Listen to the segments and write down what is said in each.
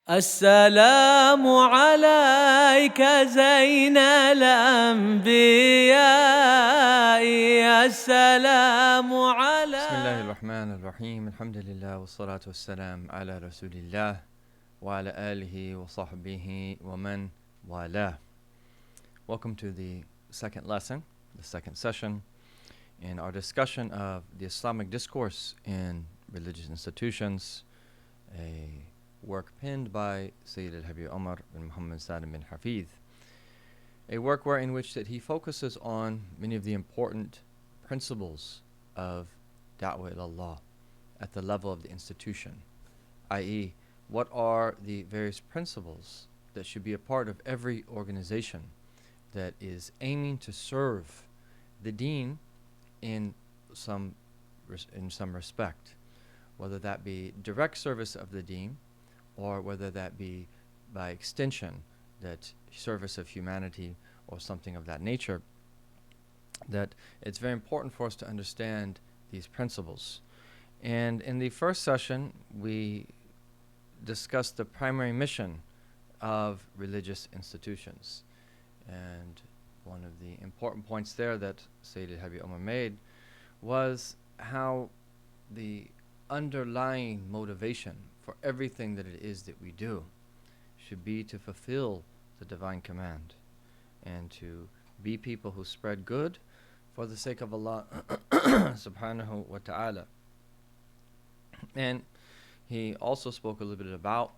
السلام عليك زين الأنبياء السلام عليك. بسم الله الرحمن الرحيم. الحمد لله والصلاة والسلام على رسول الله وعلى آله وصحبه ومن والاه. Welcome to the second lesson, the second session in our discussion of the Islamic Discourse in Religious Institutions, a work penned by Habib Umar Bin Bin Hafiz, a work in which that he focuses on many of the important principles of Da'wah ilallah at the level of the institution, i.e., what are the various principles that should be a part of every organization that is aiming to serve the deen in some respect, whether that be direct service of the deen or whether that be by extension that service of humanity or something of that nature. That it's very important for us to understand these principles. And in the first session, we discussed the primary mission of religious institutions. And one of the important points there that Sayyid Habib Umar made was how the underlying motivation for everything that it is that we do should be to fulfill the divine command and to be people who spread good for the sake of Allah subhanahu wa ta'ala. And he also spoke a little bit about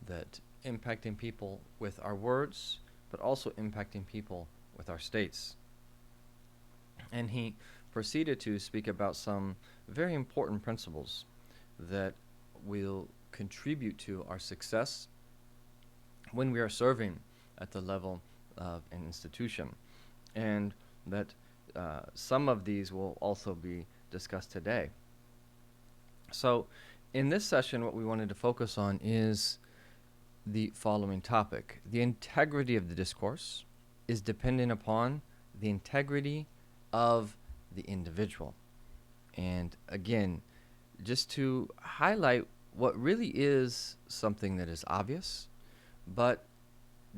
that impacting people with our words, but also impacting people with our states. And he proceeded to speak about some very important principles that will contribute to our success when we are serving at the level of an institution. And that some of these will also be discussed today. So in this session, what we wanted to focus on is the following topic. The integrity of the discourse is dependent upon the integrity of the individual. And again, just to highlight what really is something that is obvious, but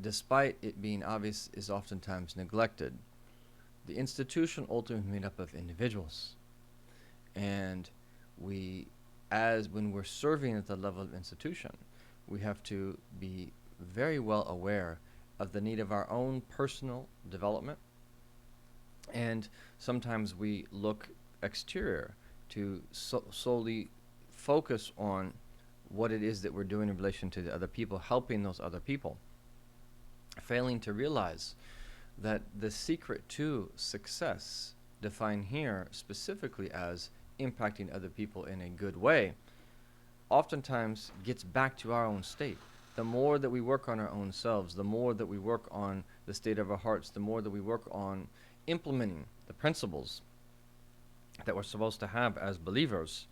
despite it being obvious is oftentimes neglected. The institution ultimately made up of individuals. And when we're serving at the level of institution, we have to be very well aware of the need of our own personal development. And sometimes we look exterior to solely focus on what it is that we're doing in relation to the other people, helping those other people, failing to realize that the secret to success, defined here specifically as impacting other people in a good way, oftentimes gets back to our own state. The more that we work on our own selves, the more that we work on the state of our hearts, the more that we work on implementing the principles that we're supposed to have as believers,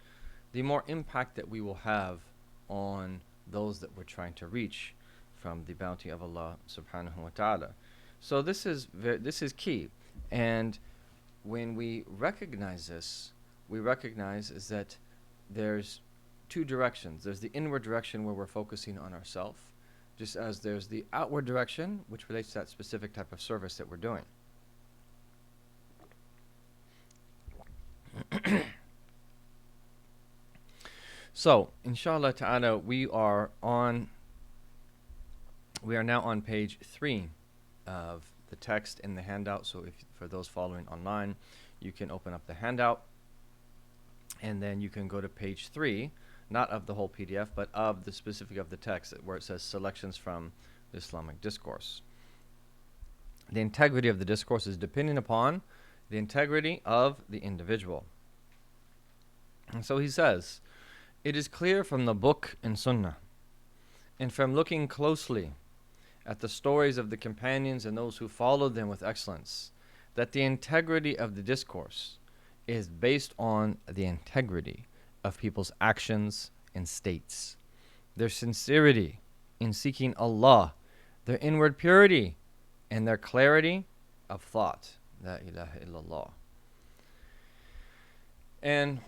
the more impact that we will have on those that we're trying to reach from the bounty of Allah subhanahu wa ta'ala. So this is key. And when we recognize this, we recognize is that there's two directions. There's the inward direction where we're focusing on ourselves, just as there's the outward direction which relates to that specific type of service that we're doing. So, inshallah ta'ala, we are now on page 3 of the text in the handout. So for those following online, you can open up the handout and then you can go to page 3, not of the whole PDF, but of the specific of the text where it says selections from the Islamic Discourse. The integrity of the discourse is dependent upon the integrity of the individual. And so he says, it is clear from the book and sunnah, and from looking closely at the stories of the companions and those who followed them with excellence, that the integrity of the discourse is based on the integrity of people's actions and states, their sincerity in seeking Allah, their inward purity, and their clarity of thought. La ilaha illallah. And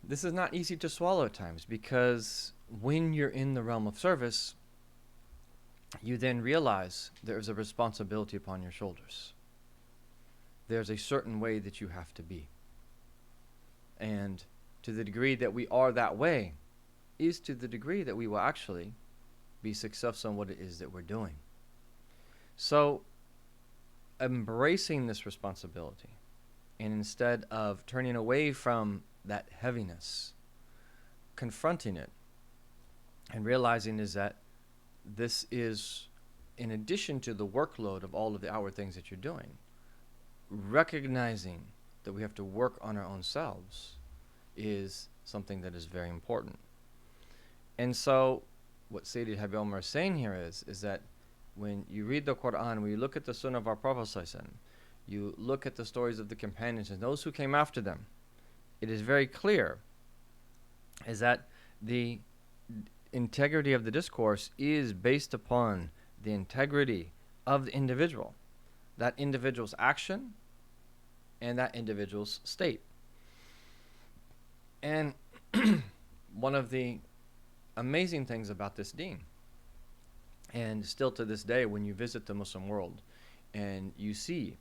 this is not easy to swallow at times, because when you're in the realm of service, you then realize there's a responsibility upon your shoulders. There's a certain way that you have to be. And to the degree that we are that way is to the degree that we will actually be successful in what it is that we're doing. So, embracing this responsibility, and instead of turning away from that heaviness, confronting it, and realizing is that this is in addition to the workload of all of the outward things that you're doing, recognizing that we have to work on our own selves is something that is very important. And so what Sayyidi Habib Umar is saying here is that when you read the Quran, when you look at the Sunnah of our Prophet ﷺ, you look at the stories of the companions and those who came after them, it is very clear is that the integrity of the discourse is based upon the integrity of the individual, that individual's action and that individual's state. And one of the amazing things about this deen, and still to this day when you visit the Muslim world and you see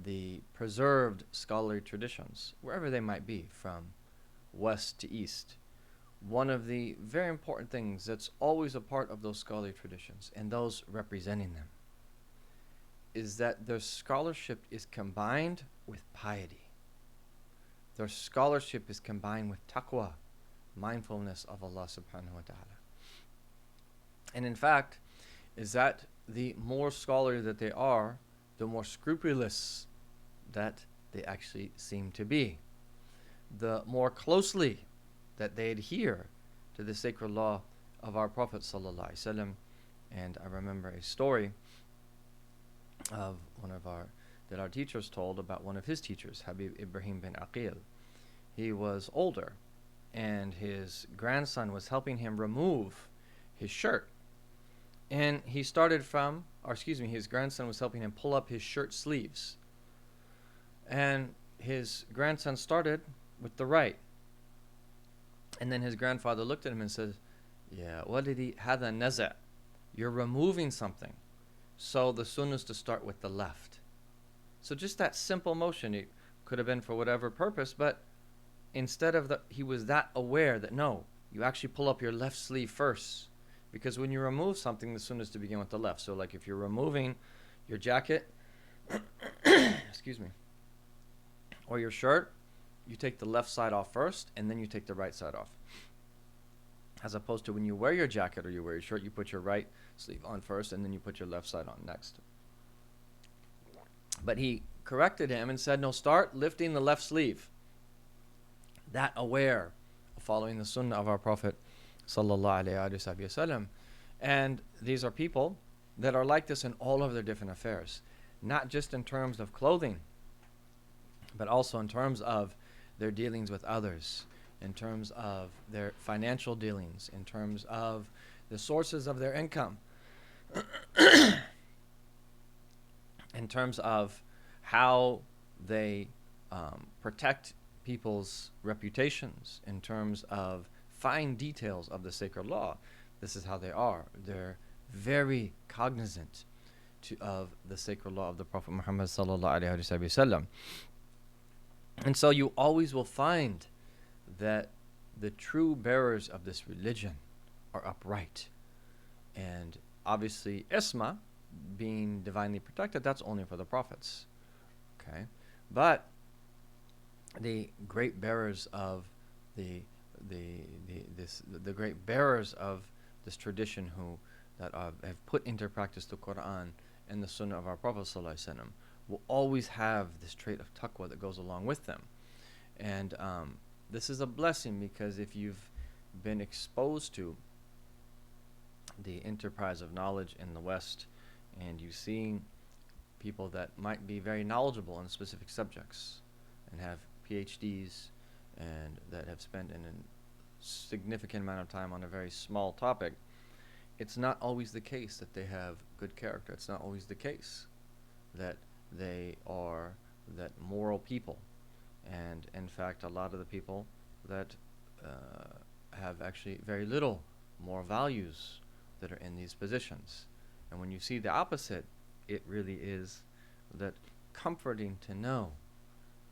the preserved scholarly traditions, wherever they might be, from west to east, one of the very important things that's always a part of those scholarly traditions and those representing them is that their scholarship is combined with piety. Their scholarship is combined with taqwa, mindfulness of Allah subhanahu wa ta'ala. And in fact, is that the more scholarly that they are, the more scrupulous that they actually seem to be. The more closely that they adhere to the sacred law of our Prophet sallallahu alaihi wasallam. And I remember a story of that our teachers told about one of his teachers, Habib Umar Bin Hafiz. He was older, and his grandson was helping him remove his shirt. And his grandson was helping him pull up his shirt sleeves. And his grandson started with the right. And then his grandfather looked at him and said, "Yeah, what did he hadha naza? You're removing something. So the sunnah is to start with the left." So just that simple motion, it could have been for whatever purpose, but instead of he was that aware that no, you actually pull up your left sleeve first. Because when you remove something, the sunnah is to begin with the left. So like if you're removing your jacket, excuse me, or your shirt, you take the left side off first, and then you take the right side off. As opposed to when you wear your jacket or you wear your shirt, you put your right sleeve on first, and then you put your left side on next. But he corrected him and said, no, start lifting the left sleeve. That aware of following the sunnah of our Prophet sallallahu alaihi wasallam. And these are people that are like this in all of their different affairs, not just in terms of clothing, but also in terms of their dealings with others, in terms of their financial dealings, in terms of the sources of their income, in terms of how they protect people's reputations, in terms of fine details of the sacred law. This is how they are. They're very cognizant of the sacred law of the Prophet Muhammad sallallahu alaihi wasallam. And so you always will find that the true bearers of this religion are upright. And obviously Isma, being divinely protected, that's only for the prophets. Okay? But the great bearers of the great bearers of this tradition that have put into practice the Quran and the Sunnah of our Prophet sallallahu alaihi wasallam will always have this trait of taqwa that goes along with them. And this is a blessing, because if you've been exposed to the enterprise of knowledge in the West, and you've seen people that might be very knowledgeable in specific subjects and have PhDs and that have spent a significant amount of time on a very small topic, it's not always the case that they have good character. It's not always the case that they are that moral people. And in fact, a lot of the people that have actually very little moral values that are in these positions. And when you see the opposite, it really is that comforting to know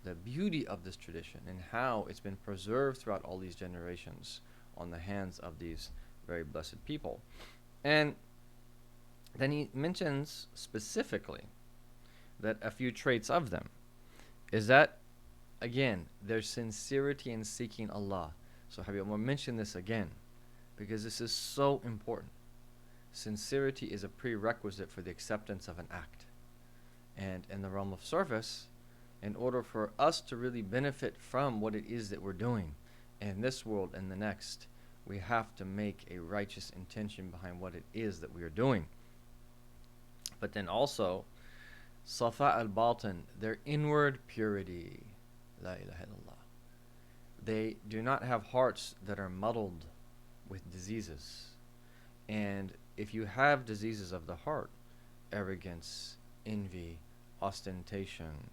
the beauty of this tradition and how it's been preserved throughout all these generations on the hands of these very blessed people. And then he mentions specifically that a few traits of them is that, again, their sincerity in seeking Allah. So Habib Umar mention this again because this is so important. Sincerity is a prerequisite for the acceptance of an act. And in the realm of service, in order for us to really benefit from what it is that we're doing in this world and the next, we have to make a righteous intention behind what it is that we are doing. But then also, Safa al-Batin, their inward purity. La ilaha illallah. They do not have hearts that are muddled with diseases. And if you have diseases of the heart, arrogance, envy, ostentation,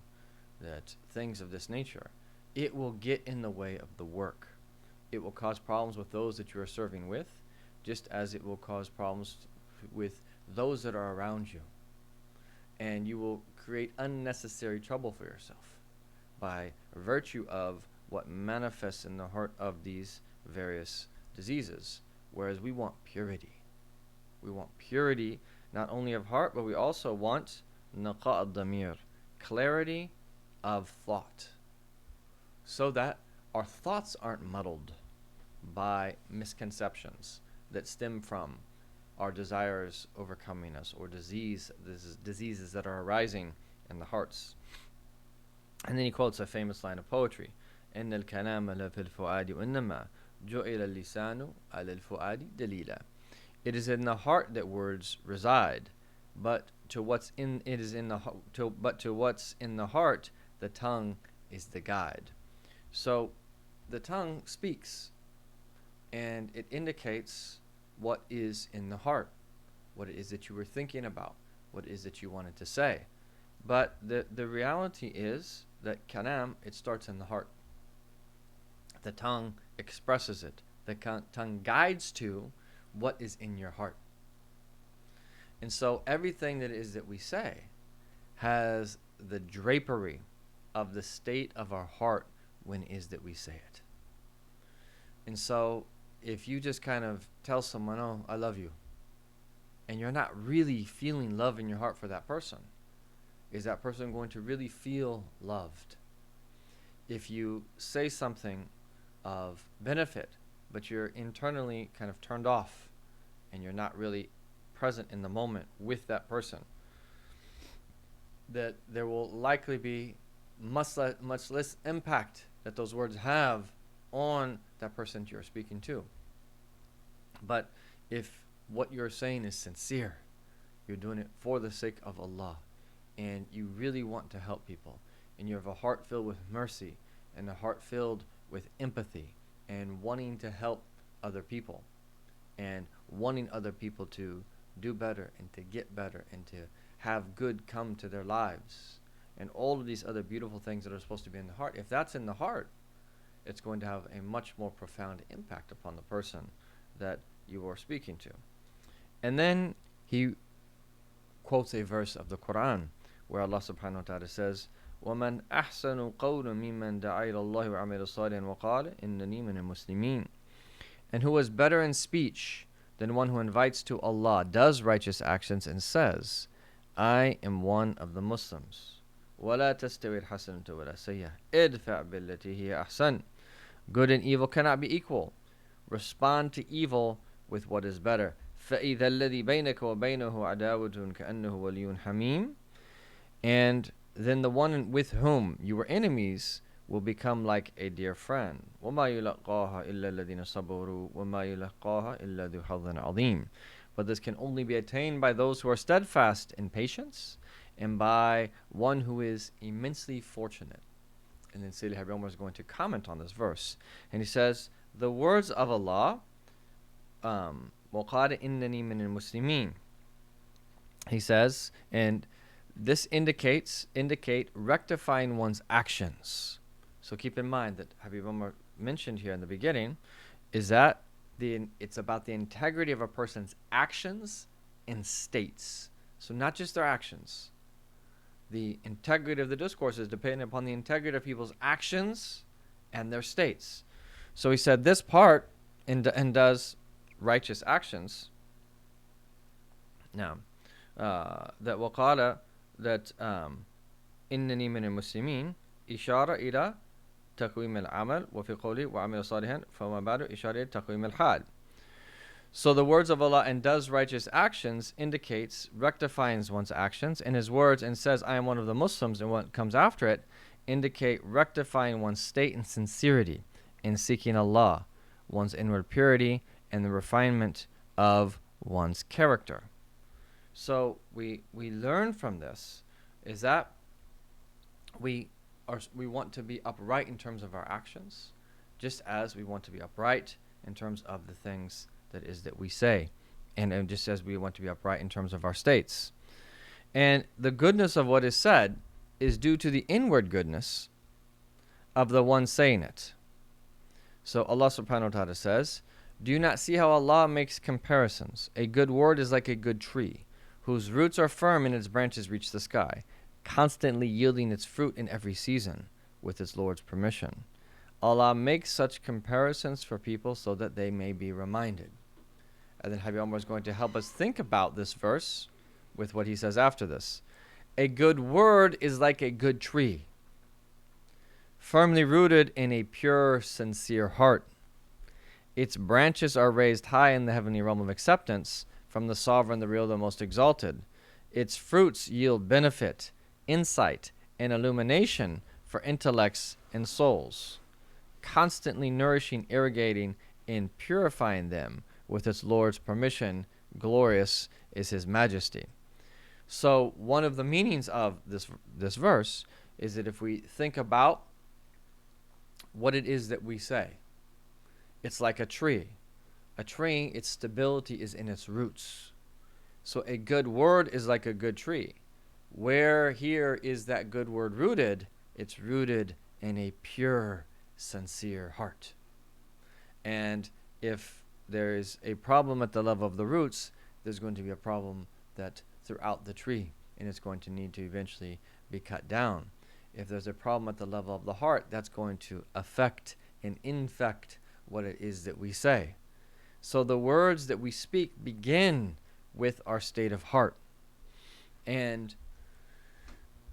that things of this nature, it will get in the way of the work. It will cause problems with those that you are serving with, just as it will cause problems with those that are around you. And you will create unnecessary trouble for yourself by virtue of what manifests in the heart of these various diseases. Whereas we want purity. We want purity not only of heart, but we also want naqa al-damir, clarity of thought, so that our thoughts aren't muddled by misconceptions that stem from our desires overcoming us or diseases that are arising in the hearts. And then he quotes a famous line of poetry: إن الكلام لفي الفؤاد وإنما جعل اللسان على الفؤاد دليلا. It is in the heart that words reside, but to what's in the heart, the tongue is the guide. So the tongue speaks, and it indicates what is in the heart, what it is that you were thinking about, what it is that you wanted to say. But the reality is that kalam, it starts in the heart. The tongue expresses it. The tongue guides to what is in your heart. And so everything that it is that we say has the drapery of the state of our heart when it is that we say it. And so if you just kind of tell someone, oh, I love you, and you're not really feeling love in your heart for that person, is that person going to really feel loved? If you say something of benefit, but you're internally kind of turned off, and you're not really present in the moment with that person, that there will likely be much less impact that those words have on that person you're speaking to. But if what you're saying is sincere, you're doing it for the sake of Allah, and you really want to help people, and you have a heart filled with mercy and a heart filled with empathy and wanting to help other people and wanting other people to do better and to get better and to have good come to their lives and all of these other beautiful things that are supposed to be in the heart, if that's in the heart, it's going to have a much more profound impact upon the person that you are speaking to. And then he quotes a verse of the Quran where Allah subhanahu wa ta'ala says, وَمَنْ أَحْسَنُ قَوْلًا مِمَّنْ دَعَا إِلَى اللَّهِ وَعَمِلَ صَالِحًا وَقَالَ إِنَّنِي مِنَ الْمُسْلِمِينَ. And who is better in speech than one who invites to Allah, does righteous actions, and says, I am one of the Muslims. وَلَا تَسْتَوِي الْحَسَنَةُ وَلَا السَّيِّئَةُ ادْفَعْ بِالَّتِي هِيَ أَحْسَنُ. Good and evil cannot be equal. Respond to evil with what is better. فَإِذَا الَّذِي بَيْنَكَ وَبَيْنَهُ عَدَاوَةٌ كَأَنَّهُ وَلِيٌّ حَمِيمٌ. And then the one with whom you were enemies will become like a dear friend. وَمَا يُلَقَّاهَا إِلَّا الَّذِينَ صَبَرُوا وَمَا يُلَقَّاهَا إِلَّا ذُو حَظٍّ عَظِيمٍ. But this can only be attained by those who are steadfast in patience and by one who is immensely fortunate. And then Sayyid Habib Umar is going to comment on this verse. And he says, the words of Allah, وَقَالَ إِنَّنِي مِنَ الْمُسْلِمِينَ. He says, and this indicate rectifying one's actions. So keep in mind that Habib Umar mentioned here in the beginning is that it's about the integrity of a person's actions and states. So not just their actions. The integrity of the discourse is dependent upon the integrity of people's actions and their states. So he said this part and does righteous actions. Now, that وقال that إنني من المسلمين إشارة إلى تقويم العمل وفي قوله وعمل صالحا فما بعد إشارة تقويم الحال. So the words of Allah and does righteous actions indicates rectifying one's actions, and his words and says I am one of the Muslims, and what comes after it indicate rectifying one's state and sincerity in seeking Allah, one's inward purity, and the refinement of one's character. So we learn from this is that we want to be upright in terms of our actions, just as we want to be upright in terms of the things that we say, and just as we want to be upright in terms of our states. And the goodness of what is said is due to the inward goodness of the one saying it. So Allah subhanahu wa ta'ala says, do you not see how Allah makes comparisons? A good word is like a good tree, whose roots are firm and its branches reach the sky, constantly yielding its fruit in every season with its Lord's permission. Allah makes such comparisons for people so that they may be reminded. And then Habib Umar is going to help us think about this verse with what he says after this. A good word is like a good tree, firmly rooted in a pure, sincere heart. Its branches are raised high in the heavenly realm of acceptance from the Sovereign, the Real, the Most Exalted. Its fruits yield benefit, insight, and illumination for intellects and souls, constantly nourishing, irrigating, and purifying them with its Lord's permission. Glorious is His majesty. So one of the meanings of this verse is that if we think about what it is that we say, it's like a tree. A tree, its stability is in its roots. So a good word is like a good tree. Where here is that good word rooted? It's rooted in a pure, sincere heart. And if there is a problem at the level of the roots, there's going to be a problem that throughout the tree, and it's going to need to eventually be cut down. If there's a problem at the level of the heart, that's going to affect and infect what it is that we say. So the words that we speak begin with our state of heart. And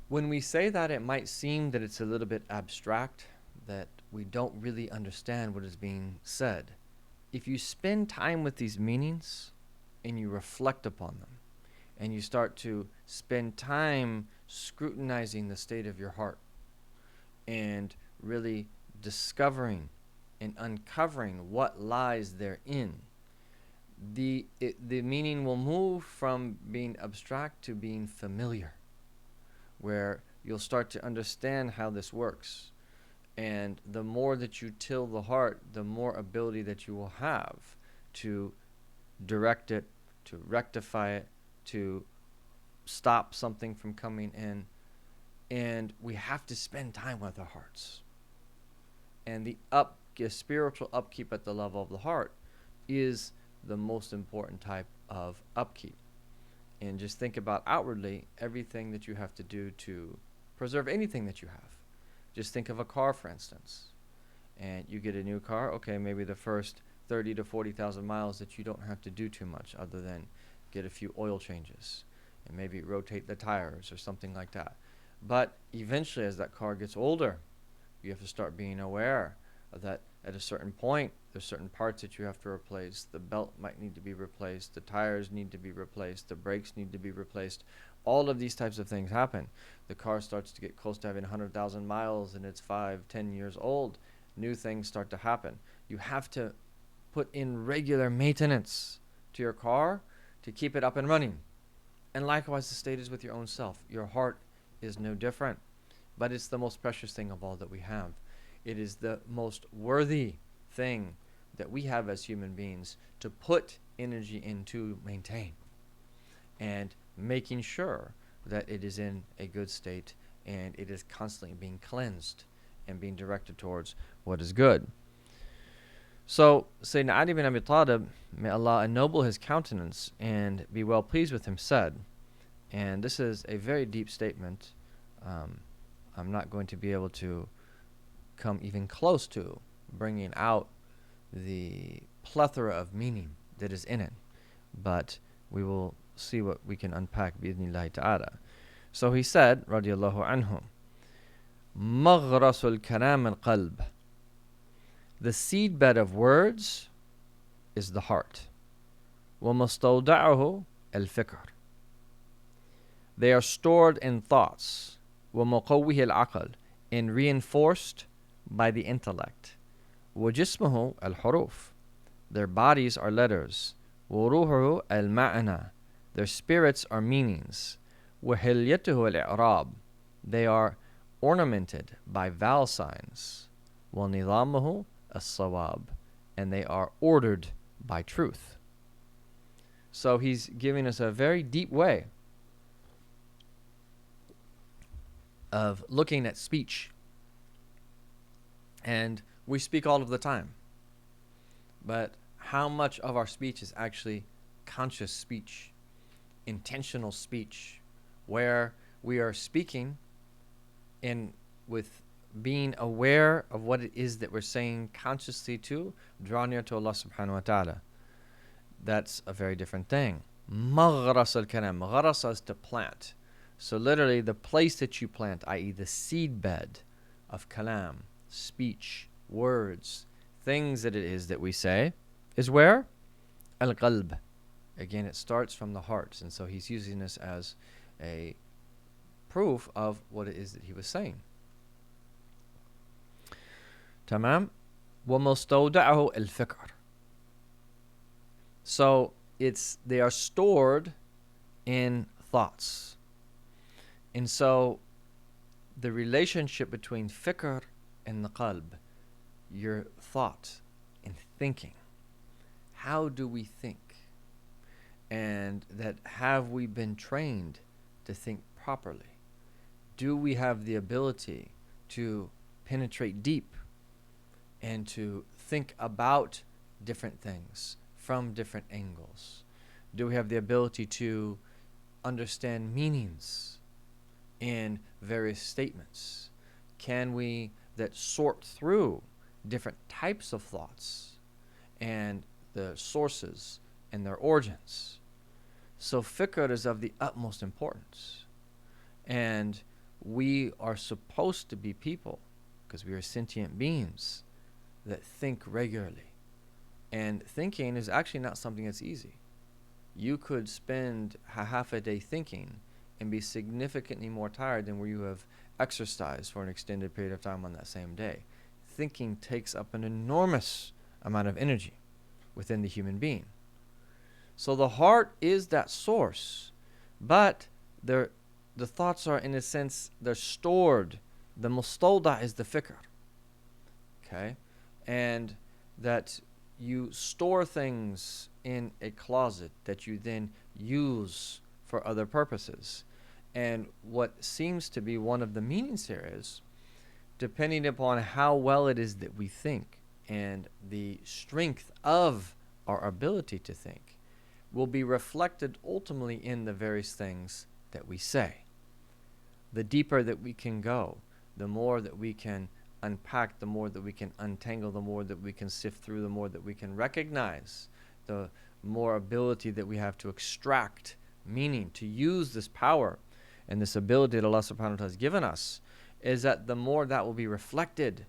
when we say that, it might seem that it's a little bit abstract, that we don't really understand what is being said. If you spend time with these meanings and you reflect upon them, and you start to spend time scrutinizing the state of your heart and really discovering and uncovering what lies therein, the meaning will move from being abstract to being familiar, where you'll start to understand how this works. And the more that you till the heart, the more ability that you will have to direct it, to rectify it, to stop something from coming in. And we have to spend time with our hearts. And the spiritual upkeep at the level of the heart is the most important type of upkeep. And just think about outwardly everything that you have to do to preserve anything that you have. Just think of a car, for instance. And you get a new car, okay, maybe the first 30 to 40,000 miles that you don't have to do too much other than get a few oil changes and maybe rotate the tires or something like that. But eventually, as that car gets older, you have to start being aware that at a certain point, there's certain parts that you have to replace. The belt might need to be replaced. The tires need to be replaced. The brakes need to be replaced. All of these types of things happen. The car starts to get close to having 100,000 miles and it's 5-10 years old. New things start to happen. You have to put in regular maintenance to your car to keep it up and running. And likewise, the state is with your own self. Your heart is no different, but it's the most precious thing of all that we have. It is the most worthy thing that we have as human beings to put energy into maintain, and making sure that it is in a good state and it is constantly being cleansed and being directed towards what is good. So Sayyidina Ali bin Abi Talib, may Allah ennoble his countenance and be well pleased with him, said, and this is a very deep statement. I'm not going to be able to come even close to bringing out the plethora of meaning that is in it, but we will see what we can unpack bi'idhnillahi ta'ala. So he said, radiyallahu anhu, مغرس الكلام القلب. The seedbed of words is the heart. ومستودعه الفكر. They are stored in thoughts. ومقويه العقل, and reinforced by the intellect. وجسمه الحروف. Their bodies are letters. وروحه المعنى. Their spirits are meanings. وحليته الإعراب. They are ornamented by vowel signs. ونظامه الصواب. And they are ordered by truth. So he's giving us a very deep way of looking at speech. And we speak all of the time. But how much of our speech is actually conscious speech, intentional speech, where we are speaking in with being aware of what it is that we're saying consciously to draw near to Allah subhanahu wa ta'ala. That's a very different thing. Maghras al-kalam. Gharasa is to plant. So literally the place that you plant, i.e. the seedbed of kalam, speech, words, things that it is that we say, is where? Al-qalb. Again, it starts from the heart. And so he's using this as a proof of what it is that he was saying. Tamam. وَمُسْتَوْدَعَهُ الْفِكْرِ. So they are stored in thoughts. And so the relationship between fikr and the qalb, your thought and thinking. How do we think? And that have we been trained to think properly? Do we have the ability to penetrate deep and to think about different things from different angles? Do we have the ability to understand meanings in various statements? Can we sort through different types of thoughts and the sources and their origins? So fikr is of the utmost importance. And we are supposed to be people, because we are sentient beings, that think regularly. And thinking is actually not something that's easy. You could spend half a day thinking and be significantly more tired than where you have exercised for an extended period of time on that same day. Thinking takes up an enormous amount of energy within the human being. So the heart is that source, but the thoughts are, in a sense, they're stored. The mustawda is the fikr. Okay? And that you store things in a closet that you then use for other purposes. And what seems to be one of the meanings here is, depending upon how well it is that we think and the strength of our ability to think, will be reflected ultimately in the various things that we say. The deeper that we can go, the more that we can unpack, the more that we can untangle, the more that we can sift through, the more that we can recognize, the more ability that we have to extract meaning, to use this power and this ability that Allah subhanahu wa ta'ala has given us, is that the more that will be reflected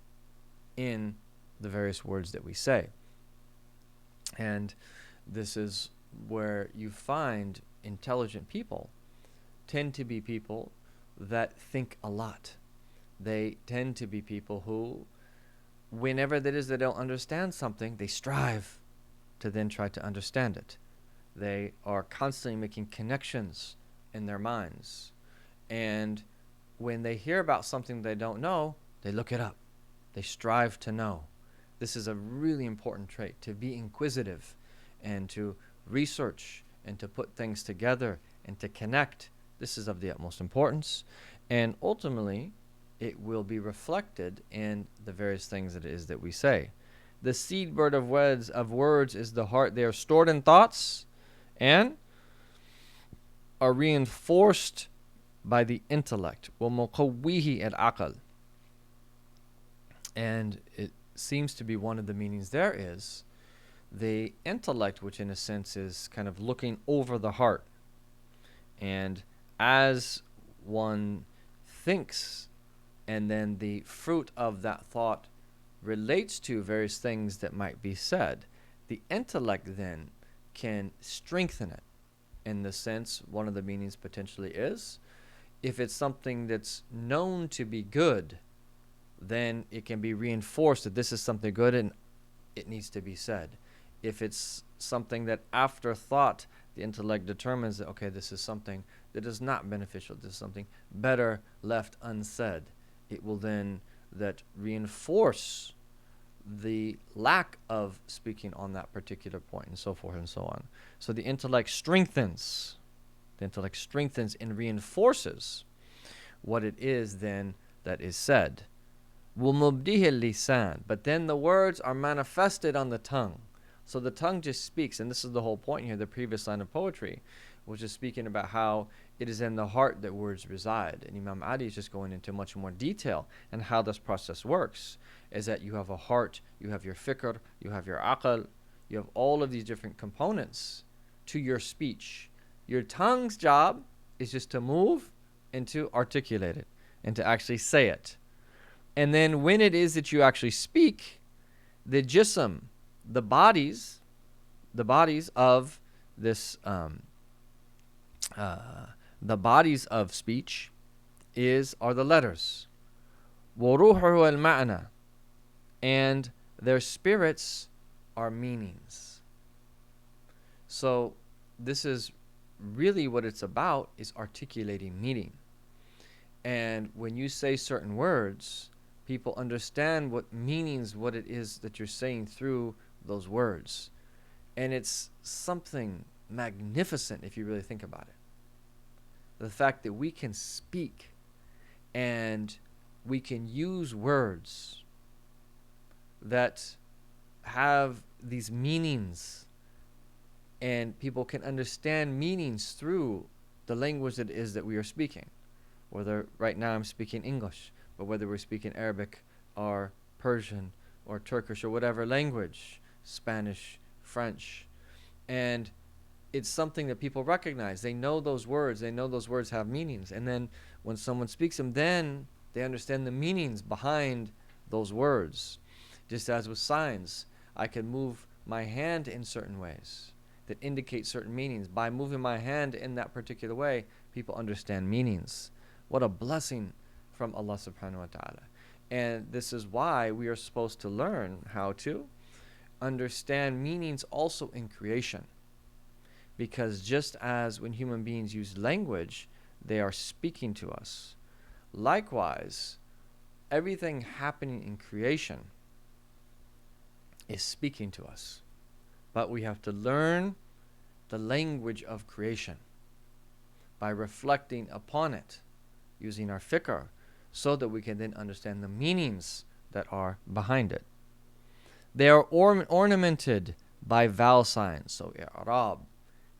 in the various words that we say. And this is where you find intelligent people tend to be people that think a lot. They tend to be people who, whenever that is they don't understand something, they strive to then try to understand it. They are constantly making connections in their minds. And when they hear about something they don't know, they look it up. They strive to know. This is a really important trait, to be inquisitive and to research and to put things together and to connect. This is of the utmost importance. And ultimately, it will be reflected in the various things that it is that we say. The seed bird of words is the heart. They are stored in thoughts and are reinforced by the intellect. وَمُقَوِّهِ الْعَقْلِ. And it seems to be one of the meanings there is the intellect, which in a sense is kind of looking over the heart. And as one thinks, and then the fruit of that thought relates to various things that might be said, the intellect then can strengthen it. In the sense, one of the meanings potentially is, if it's something that's known to be good, then it can be reinforced that this is something good and it needs to be said. If it's something that after thought, the intellect determines that, okay, this is something that is not beneficial, this is something better left unsaid, it will then that reinforce the lack of speaking on that particular point, and so forth and so on. So the intellect strengthens. The intellect strengthens and reinforces what it is then that is said. وَمُبْدِهِ اللِّسَانِ. But then the words are manifested on the tongue. So the tongue just speaks, and this is the whole point here, the previous line of poetry, which is speaking about how it is in the heart that words reside. And Imam Ali is just going into much more detail and how this process works, is that you have a heart, you have your fikr, you have your aql, you have all of these different components to your speech. Your tongue's job is just to move and to articulate it and to actually say it. And then when it is that you actually speak, the jism, the bodies of this, the bodies of speech are the letters. وَرُوحُهُ الْمَعْنَى. And their spirits are meanings. So this is really what it's about, is articulating meaning. And when you say certain words, people understand what meanings, what it is that you're saying through those words. And it's something magnificent if you really think about it. The fact that we can speak and we can use words that have these meanings, and people can understand meanings through the language that it is that we are speaking. Whether right now I'm speaking English, but whether we're speaking Arabic or Persian or Turkish or whatever language, Spanish, French, and it's something that people recognize. They know those words. They know those words have meanings. And then when someone speaks them, then they understand the meanings behind those words. Just as with signs, I can move my hand in certain ways that indicate certain meanings. By moving my hand in that particular way, people understand meanings. What a blessing from Allah subhanahu wa ta'ala. And this is why we are supposed to learn how to understand meanings also in creation. Because just as when human beings use language, they are speaking to us. Likewise, everything happening in creation is speaking to us. But we have to learn the language of creation by reflecting upon it, using our fikr, so that we can then understand the meanings that are behind it. They are ornamented by vowel signs, so i'rab,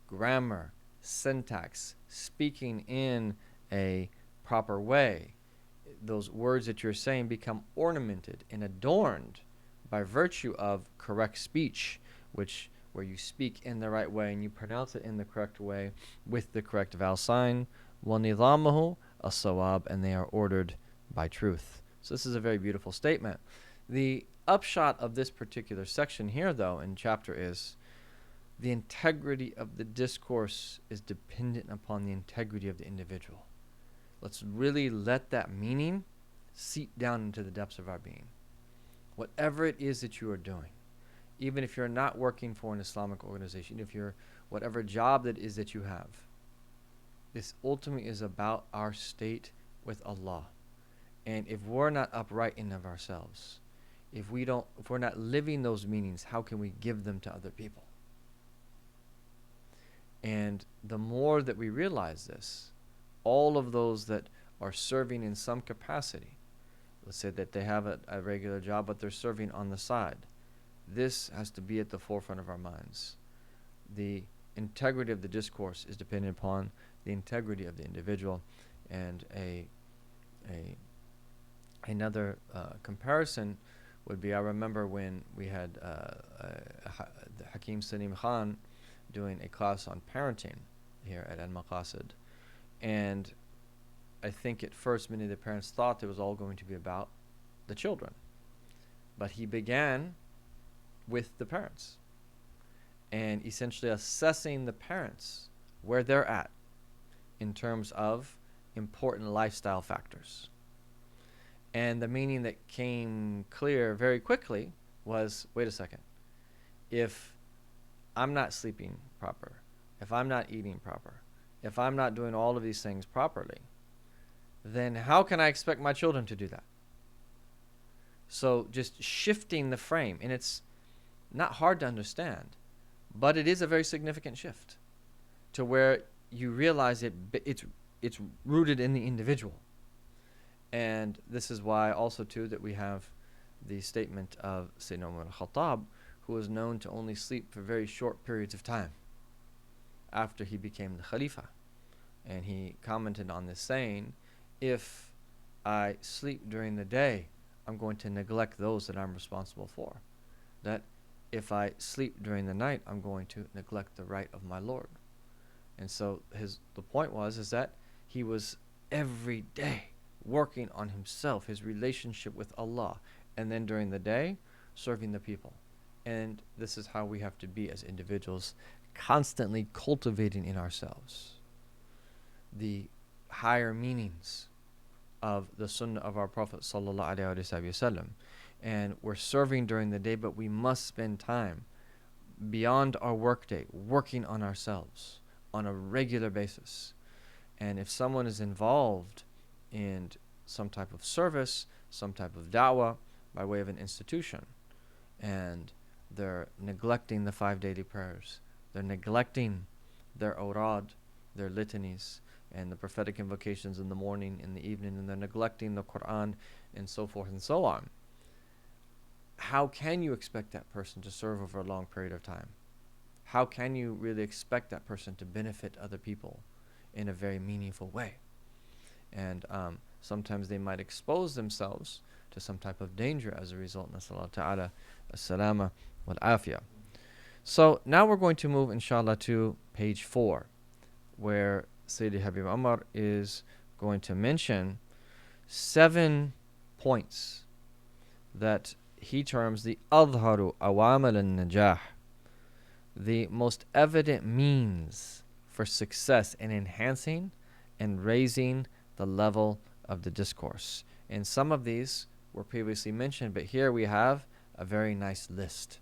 grammar, syntax, speaking in a proper way. Those words that you're saying become ornamented and adorned by virtue of correct speech, where you speak in the right way and you pronounce it in the correct way with the correct vowel sign. وَنِظَامُهُ الصَّوَابِ. And they are ordered by truth. So this is a very beautiful statement. The upshot of this particular section here, though, in chapter is the integrity of the discourse is dependent upon the integrity of the individual. Let's really let that meaning seep down into the depths of our being. Whatever it is that you are doing, even if you're not working for an Islamic organization, if you're whatever job that is that you have, this ultimately is about our state with Allah. And if we're not upright in of ourselves, if we're not living those meanings, how can we give them to other people? And the more that we realize this, all of those that are serving in some capacity, let's say that they have a regular job, but they're serving on the side, this has to be at the forefront of our minds. The integrity of the discourse is dependent upon the integrity of the individual. And another comparison would be, I remember when we had Hakim Salim Khan doing a class on parenting here at Al-Maqasid. And I think at first many of the parents thought it was all going to be about the children. But he began with the parents and essentially assessing the parents where they're at in terms of important lifestyle factors. And the meaning that came clear very quickly was, wait a second, if I'm not sleeping proper, if I'm not eating proper, if I'm not doing all of these things properly, then how can I expect my children to do that? So just shifting the frame, and it's not hard to understand, but it is a very significant shift to where you realize it's rooted in the individual. And this is why also too that we have the statement of Sayyidina Umar al-Khattab, who was known to only sleep for very short periods of time after he became the Khalifa. And he commented on this saying, if I sleep during the day, I'm going to neglect those that I'm responsible for. That if I sleep during the night, I'm going to neglect the right of my Lord. And so the point is that he was every day working on himself, his relationship with Allah, and then during the day, serving the people. And this is how we have to be as individuals, constantly cultivating in ourselves the higher meanings of the sunnah of our Prophet sallallahu alaihi wasallam. And we're serving during the day, but we must spend time beyond our workday working on ourselves on a regular basis. And if someone is involved in some type of service, some type of da'wah by way of an institution, and they're neglecting the 5 daily prayers, they're neglecting their awrad, their litanies, and the prophetic invocations in the morning, in the evening, and they're neglecting the Quran, and so forth and so on, how can you expect that person to serve over a long period of time? How can you really expect that person to benefit other people in a very meaningful way? And sometimes they might expose themselves to some type of danger as a result. Nasallahu ta'ala as-salama wal-afiyah. So now we're going to move, inshallah, to page 4, where Sayyidi Habib Umar is going to mention 7 points that he terms the adharu awamal al-najah, the most evident means for success in enhancing and raising the level of the discourse. And some of these were previously mentioned, but here we have a very nice list.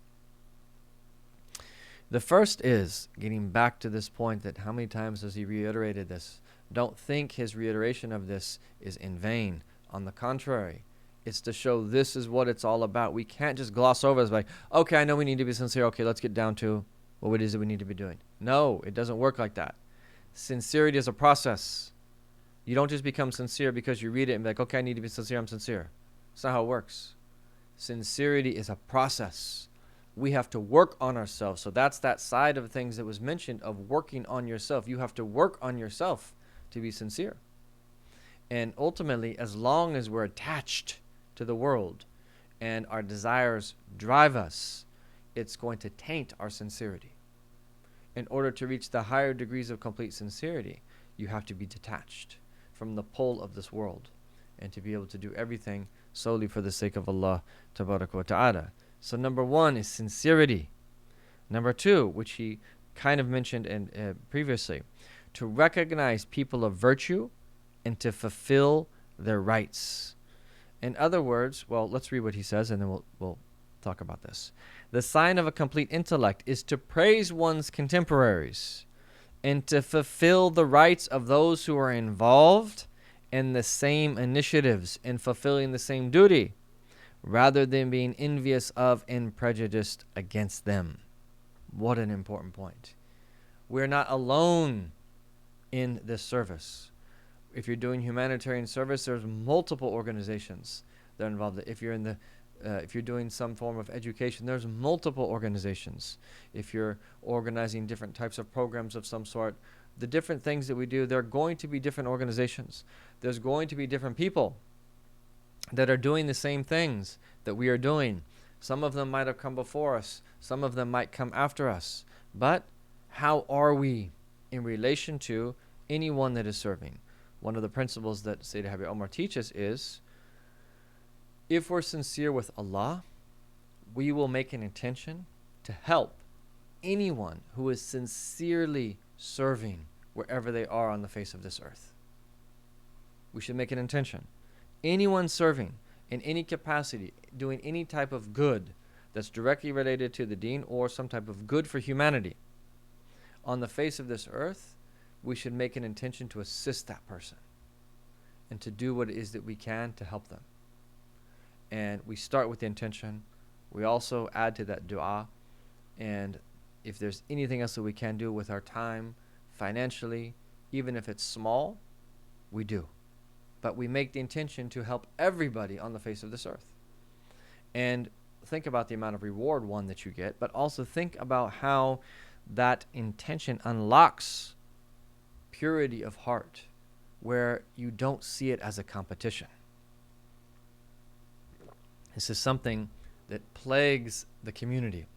The first is, getting back to this point that how many times has he reiterated this? Don't think his reiteration of this is in vain. On the contrary, it's to show this is what it's all about. We can't just gloss over it like, okay, I know we need to be sincere. Okay, let's get down to what it is that we need to be doing. No, it doesn't work like that. Sincerity is a process. You don't just become sincere because you read it and be like, okay, I need to be sincere, I'm sincere. That's not how it works. Sincerity is a process. We have to work on ourselves. So that's that side of things that was mentioned of working on yourself. You have to work on yourself to be sincere. And ultimately, as long as we're attached to the world and our desires drive us, it's going to taint our sincerity. In order to reach the higher degrees of complete sincerity, you have to be detached from the pull of this world and to be able to do everything solely for the sake of Allah tabarak wa ta'ala. So number 1 is sincerity. Number 2, which he kind of mentioned previously, to recognize people of virtue and to fulfill their rights. In other words, well, let's read what he says and then we'll talk about this. The sign of a complete intellect is to praise one's contemporaries and to fulfill the rights of those who are involved in the same initiatives and fulfilling the same duty, rather than being envious of and prejudiced against them. What an important point. We're not alone in this service. If you're doing humanitarian service, there's multiple organizations that are involved. If you're in the If you're doing some form of education, there's multiple organizations. If you're organizing different types of programs of some sort, the different things that we do, there are going to be different organizations. There's going to be different people that are doing the same things that we are doing. Some of them might have come before us. Some of them might come after us. But how are we in relation to anyone that is serving? One of the principles that Shaykh Habib Umar teaches is, if we're sincere with Allah, we will make an intention to help anyone who is sincerely serving wherever they are on the face of this earth. We should make an intention. Anyone serving in any capacity, doing any type of good that's directly related to the deen or some type of good for humanity on the face of this earth, we should make an intention to assist that person and to do what it is that we can to help them. And we start with the intention. We also add to that dua. And if there's anything else that we can do with our time, financially, even if it's small, we do. But we make the intention to help everybody on the face of this earth. And think about the amount of reward, one, that you get, but also think about how that intention unlocks purity of heart, where you don't see it as a competition. This is something that plagues the community.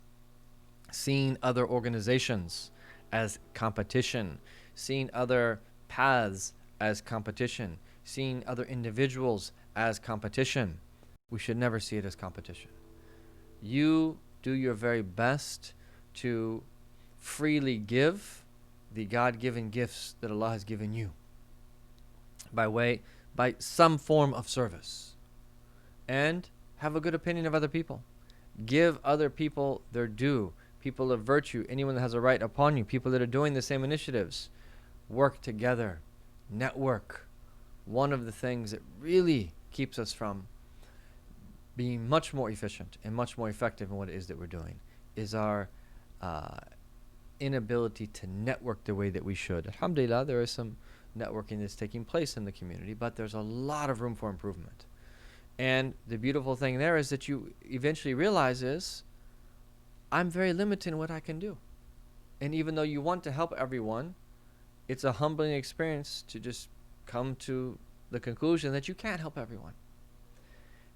Seeing other organizations as competition, seeing other paths as competition, seeing other individuals as competition. We should never see it as competition. You do your very best to freely give the God-given gifts that Allah has given you by some form of service, and have a good opinion of other people. Give other people their due, people of virtue, anyone that has a right upon you, people that are doing the same initiatives. Work together, network. One of the things that really keeps us from being much more efficient and much more effective in what it is that we're doing is our inability to network the way that we should. Alhamdulillah, there is some networking that's taking place in the community, but there's a lot of room for improvement. And the beautiful thing there is that you eventually realize is, I'm very limited in what I can do. And even though you want to help everyone, it's a humbling experience to just come to the conclusion that you can't help everyone.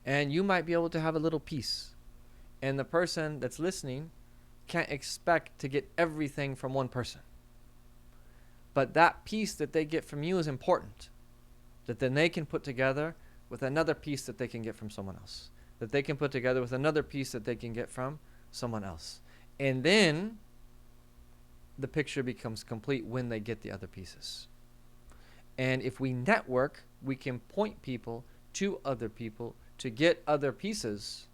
And you might be able to have a little piece. And the person that's listening can't expect to get everything from one person. But that piece that they get from you is important. That then they can put together with another piece that they can get from someone else. That they can put together with another piece that they can get from someone else. And then the picture becomes complete when they get the other pieces. And if we network, we can point people to other people to get other pieces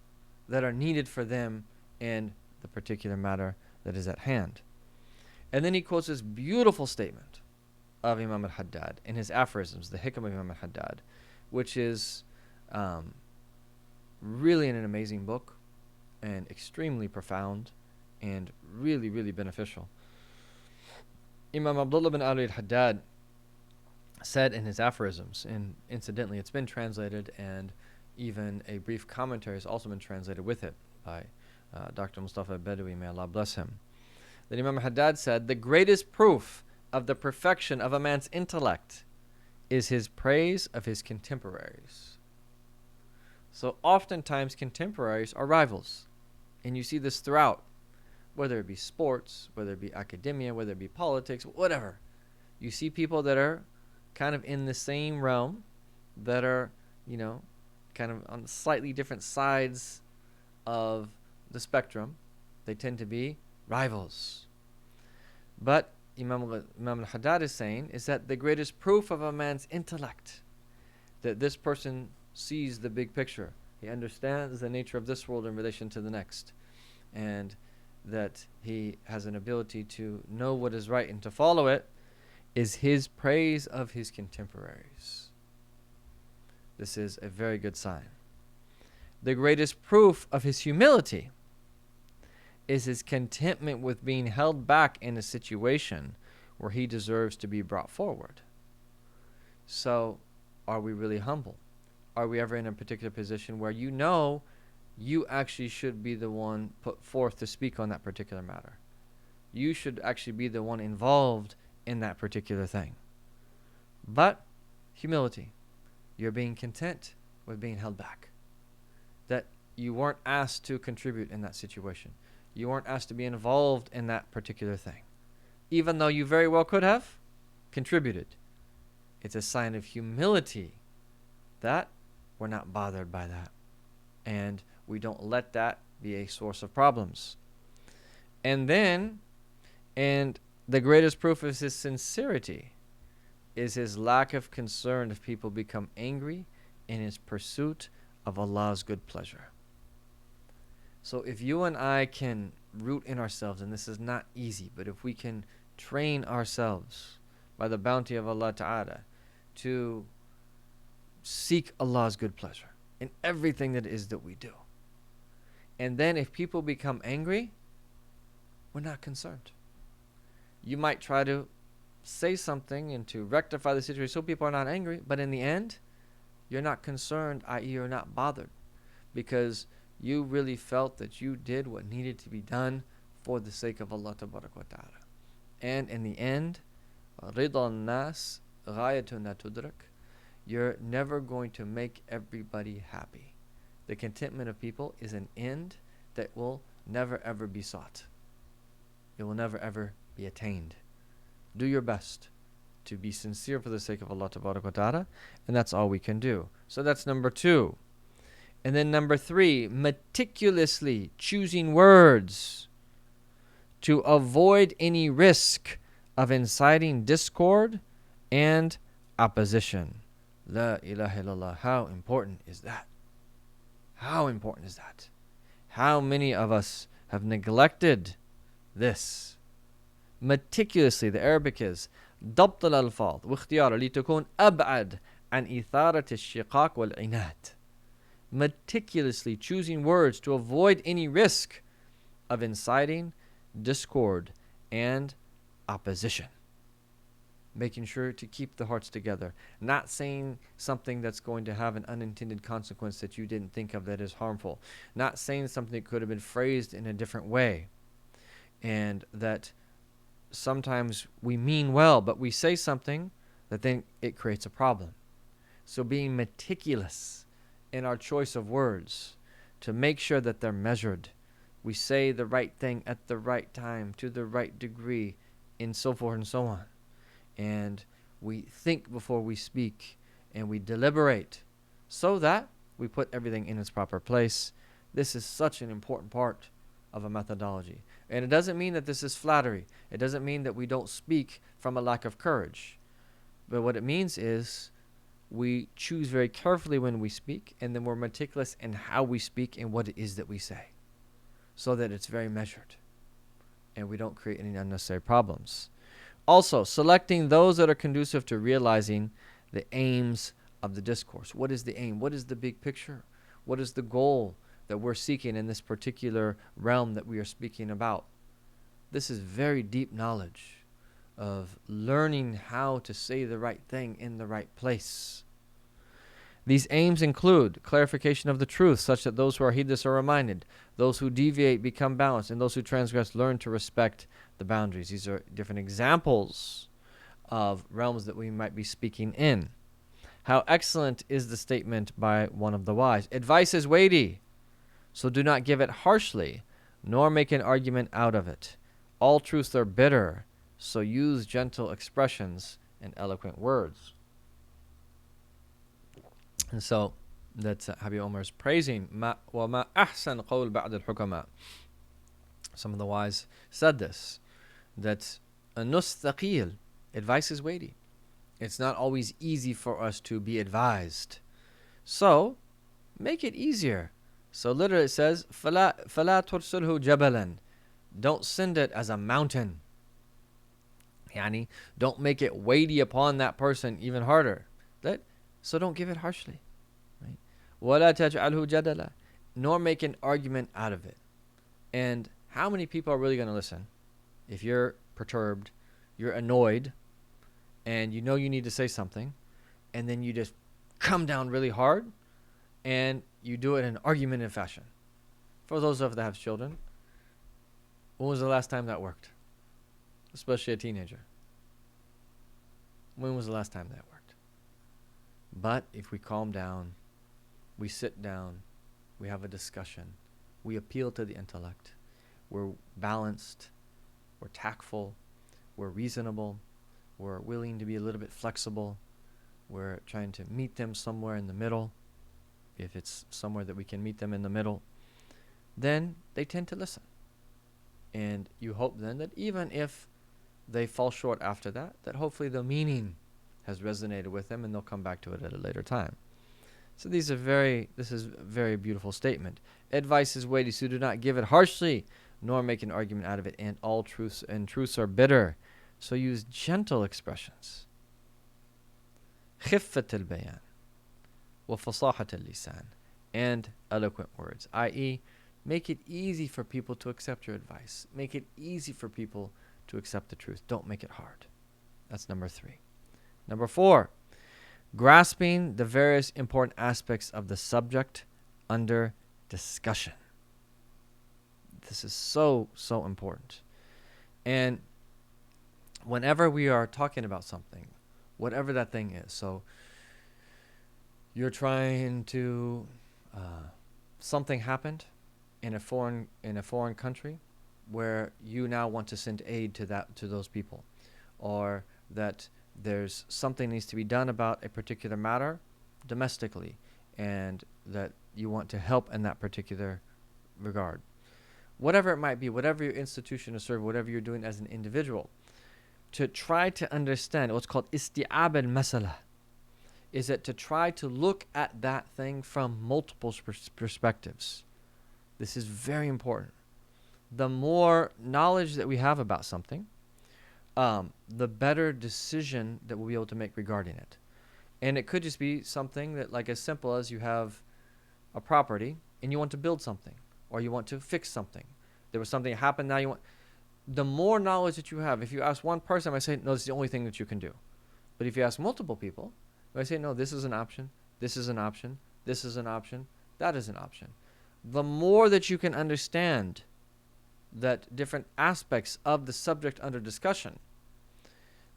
that are needed for them in the particular matter that is at hand. And then he quotes this beautiful statement of Imam al-Haddad in his aphorisms, the Hikam of Imam al-Haddad, which is really an amazing book and extremely profound and really, really beneficial. Imam Abdullah bin Ali al-Haddad said in his aphorisms, and incidentally it's been translated, and even a brief commentary has also been translated with it by Dr. Mustafa Badawi, may Allah bless him, that Imam Haddad said, the greatest proof of the perfection of a man's intellect is his praise of his contemporaries. So oftentimes contemporaries are rivals, and you see this throughout, whether it be sports, whether it be academia, whether it be politics, whatever. You see people that are kind of in the same realm, that are, kind of on slightly different sides of the spectrum. They tend to be rivals. But Imam al-Haddad is saying is that the greatest proof of a man's intellect, that this person sees the big picture. He understands the nature of this world in relation to the next, and that he has an ability to know what is right and to follow it, is his praise of his contemporaries. This is a very good sign. The greatest proof of his humility is his contentment with being held back in a situation where he deserves to be brought forward. So, are we really humble? Are we ever in a particular position where you actually should be the one put forth to speak on that particular matter. You should actually be the one involved in that particular thing. But humility, you're being content with being held back. That you weren't asked to contribute in that situation. You weren't asked to be involved in that particular thing. Even though you very well could have contributed. It's a sign of humility that we're not bothered by that. And we don't let that be a source of problems. And the greatest proof of his sincerity is his lack of concern if people become angry in his pursuit of Allah's good pleasure. So if you and I can root in ourselves, and this is not easy, but if we can train ourselves by the bounty of Allah Ta'ala to seek Allah's good pleasure in everything that it is that we do. And then if people become angry, we're not concerned. You might try to say something and to rectify the situation so people are not angry, but in the end, you're not concerned, i.e. you're not bothered, because you really felt that you did what needed to be done for the sake of Allah Ta'ala. And in the end, رِضَى النَّاسِ غَايَةٌ لَا تُدْرَكْ. You're never going to make everybody happy. The contentment of people is an end that will never ever be sought. It will never ever be attained. Do your best to be sincere for the sake of Allah Ta'ala, and that's all we can do. So that's number 2. And then number 3, meticulously choosing words to avoid any risk of inciting discord and opposition. La ilaha illallah. How important is that? How important is that? How many of us have neglected this? Meticulously, the Arabic is ضبط الألفاظ واختيارها لتكون أبعد عن إثارة الشقاق والعناد. Meticulously choosing words to avoid any risk of inciting discord and opposition. Making sure to keep the hearts together. Not saying something that's going to have an unintended consequence that you didn't think of that is harmful. Not saying something that could have been phrased in a different way. And that sometimes we mean well, but we say something that then it creates a problem. So being meticulous in our choice of words to make sure that they're measured. We say the right thing at the right time, to the right degree, and so forth and so on. And we think before we speak, and we deliberate, so that we put everything in its proper place. This is such an important part of a methodology. And it doesn't mean that this is flattery. It doesn't mean that we don't speak from a lack of courage. But what it means is we choose very carefully when we speak, and then we're meticulous in how we speak and what it is that we say, so that it's very measured and we don't create any unnecessary problems. Also, selecting those that are conducive to realizing the aims of the discourse. What is the aim? What is the big picture? What is the goal that we're seeking in this particular realm that we are speaking about? This is very deep knowledge of learning how to say the right thing in the right place. These aims include clarification of the truth, such that those who are heedless are reminded, those who deviate become balanced, and those who transgress learn to respect the boundaries. These are different examples of realms that we might be speaking in. How excellent is the statement by one of the wise. Advice is weighty, so do not give it harshly, nor make an argument out of it. All truths are bitter, so use gentle expressions and eloquent words. And so that's Habib Umar is praising وَمَا أَحْسَنْ قَوْلْ بَعْدَ الْحُكَمَاء. Some of the wise said this, that النُّصْ ثَقِيل, advice is weighty. It's not always easy for us to be advised. So make it easier. So literally it says فَلَا تُرْسِلْهُ جَبَلًا, don't send it as a mountain. Yani, don't make it weighty upon that person even harder. So don't give it harshly. Right? وَلَا تَجْعَلْهُ جَدَلًا, nor make an argument out of it. And how many people are really going to listen? If you're perturbed, you're annoyed, and you know you need to say something, and then you just come down really hard, and you do it in an argumentative fashion. For those of us that have children, when was the last time that worked? Especially a teenager. When was the last time that worked? But if we calm down, we sit down, we have a discussion, we appeal to the intellect, we're balanced, we're tactful, we're reasonable, we're willing to be a little bit flexible, we're trying to meet them somewhere in the middle, if it's somewhere that we can meet them in the middle, then they tend to listen. And you hope then that even if they fall short after that, that hopefully the meaning has resonated with them and they'll come back to it at a later time. So this is a very beautiful statement. Advice is weighty, so do not give it harshly, nor make an argument out of it, and all truths are bitter. So use gentle expressions. خفة البيان وفصاحة اللسان, and eloquent words, i.e., make it easy for people to accept your advice. Make it easy for people to accept the truth. Don't make it hard. That's number 3. Number 4, grasping the various important aspects of the subject under discussion. This is so important. And whenever we are talking about something, whatever that thing is, so you're trying to, something happened in a foreign country where you now want to send aid to those people, or that there's something needs to be done about a particular matter domestically, and that you want to help in that particular regard. Whatever it might be, whatever your institution is serving, whatever you're doing as an individual, to try to understand what's called isti'ab al-masala, is that to try to look at that thing from multiple perspectives. This is very important. The more knowledge that we have about something, the better decision that we'll be able to make regarding it. And it could just be something that, like, as simple as you have a property and you want to build something, or you want to fix something. There was something that happened, now you want... The more knowledge that you have, if you ask one person, I might say, no, this is the only thing that you can do. But if you ask multiple people, I say, no, this is an option, this is an option, this is an option, that is an option. The more that you can understand that different aspects of the subject under discussion,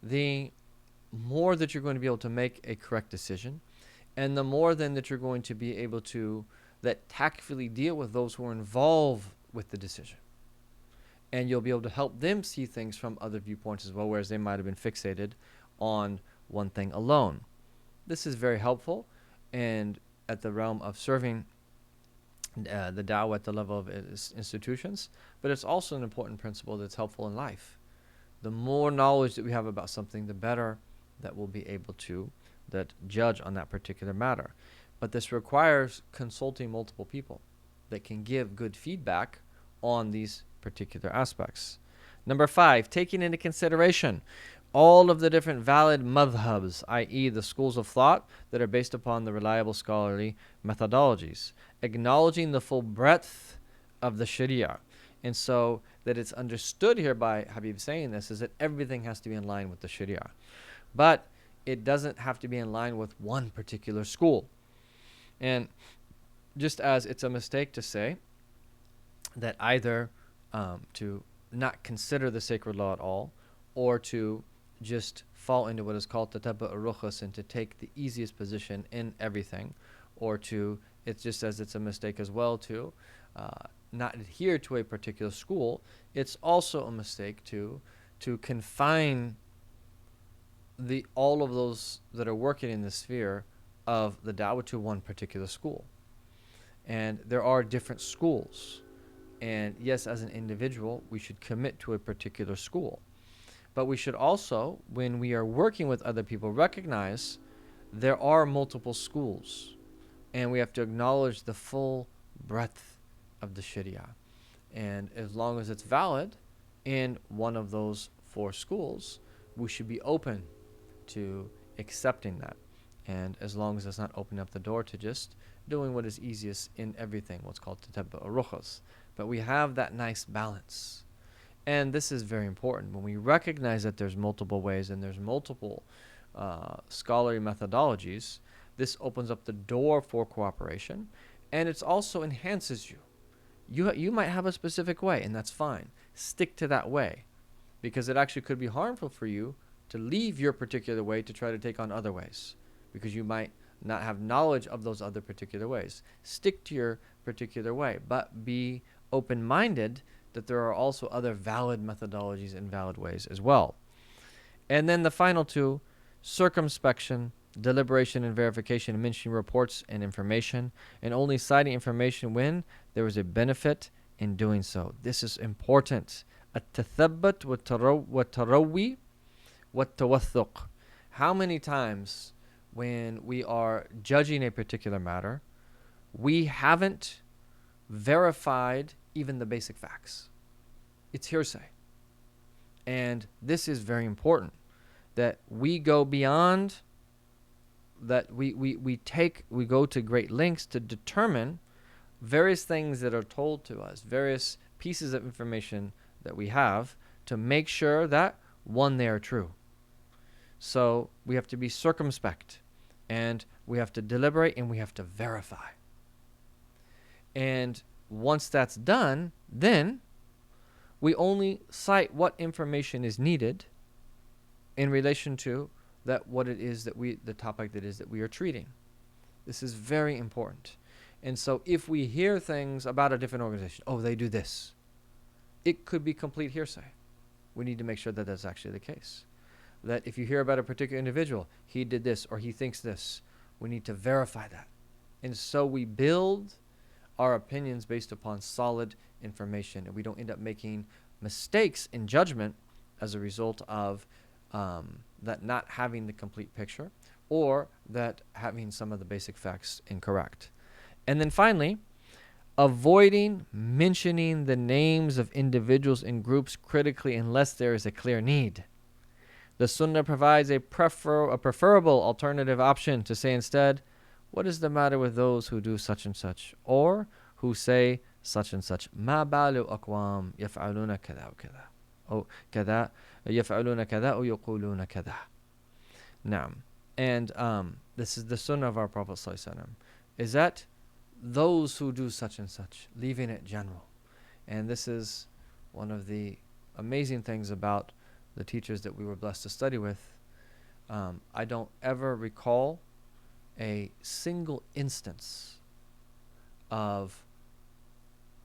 the more that you're going to be able to make a correct decision, and the more then that you're going to be able to that tactfully deal with those who are involved with the decision. And you'll be able to help them see things from other viewpoints as well, whereas they might have been fixated on one thing alone. This is very helpful, and at the realm of serving the da'wah at the level of institutions, but it's also an important principle that's helpful in life. The more knowledge that we have about something, the better that we'll be able to judge on that particular matter. But this requires consulting multiple people that can give good feedback on these particular aspects. Number 5, taking into consideration all of the different valid madhabs, i.e. the schools of thought that are based upon the reliable scholarly methodologies, acknowledging the full breadth of the Sharia. And so that it's understood here by Habib saying this is that everything has to be in line with the Sharia. But it doesn't have to be in line with one particular school. And just as it's a mistake to say that either to not consider the sacred law at all, or to just fall into what is called tatabbu' al-rukhas and to take the easiest position in everything, or to, it's just as it's a mistake as well to not adhere to a particular school, it's also a mistake to confine all of those that are working in the sphere of the da'wah to one particular school. And there are different schools. And yes, as an individual, we should commit to a particular school. But we should also, when we are working with other people, recognize there are multiple schools. And we have to acknowledge the full breadth of the Sharia. And as long as it's valid in one of those 4 schools, we should be open to accepting that. And as long as it's not opening up the door to just doing what is easiest in everything, what's called tatabbu' al-rukhas. But we have that nice balance. And this is very important. When we recognize that there's multiple ways and there's multiple scholarly methodologies, this opens up the door for cooperation, and it also enhances you. You might have a specific way, and that's fine. Stick to that way, because it actually could be harmful for you to leave your particular way to try to take on other ways, because you might not have knowledge of those other particular ways. Stick to your particular way, but be open-minded that there are also other valid methodologies and valid ways as well. And then the final two, circumspection, deliberation and verification, and mentioning reports and information, and only citing information when there is a benefit in doing so. This is important. التثبت والتروي والتوثق. How many times when we are judging a particular matter, we haven't verified even the basic facts? It's hearsay. And this is very important, that we go beyond, that we go to great lengths to determine various things that are told to us, various pieces of information that we have, to make sure that, one, they are true. So we have to be circumspect, and we have to deliberate, and we have to verify. And once that's done, then we only cite what information is needed in relation to that, what it is that the topic that is that we are treating. This is very important. And so if we hear things about a different organization, oh, they do this, it could be complete hearsay. We need to make sure that that's actually the case. That if you hear about a particular individual, he did this or he thinks this, we need to verify that. And so we build our opinions based upon solid information, and we don't end up making mistakes in judgment as a result of that not having the complete picture, or that having some of the basic facts incorrect. And then finally, avoiding mentioning the names of individuals and groups critically unless there is a clear need. The Sunnah provides a preferable alternative option to say instead, what is the matter with those who do such and such, or who say such and such? ما بال أقوام يفعلون كذا وكذا أو كذا يفعلون كذا أو يقولون كذا. Now, and this is the Sunnah of our Prophet ﷺ, is that those who do such and such, leaving it general. And this is one of the amazing things about the teachers that we were blessed to study with. I don't ever recall a single instance of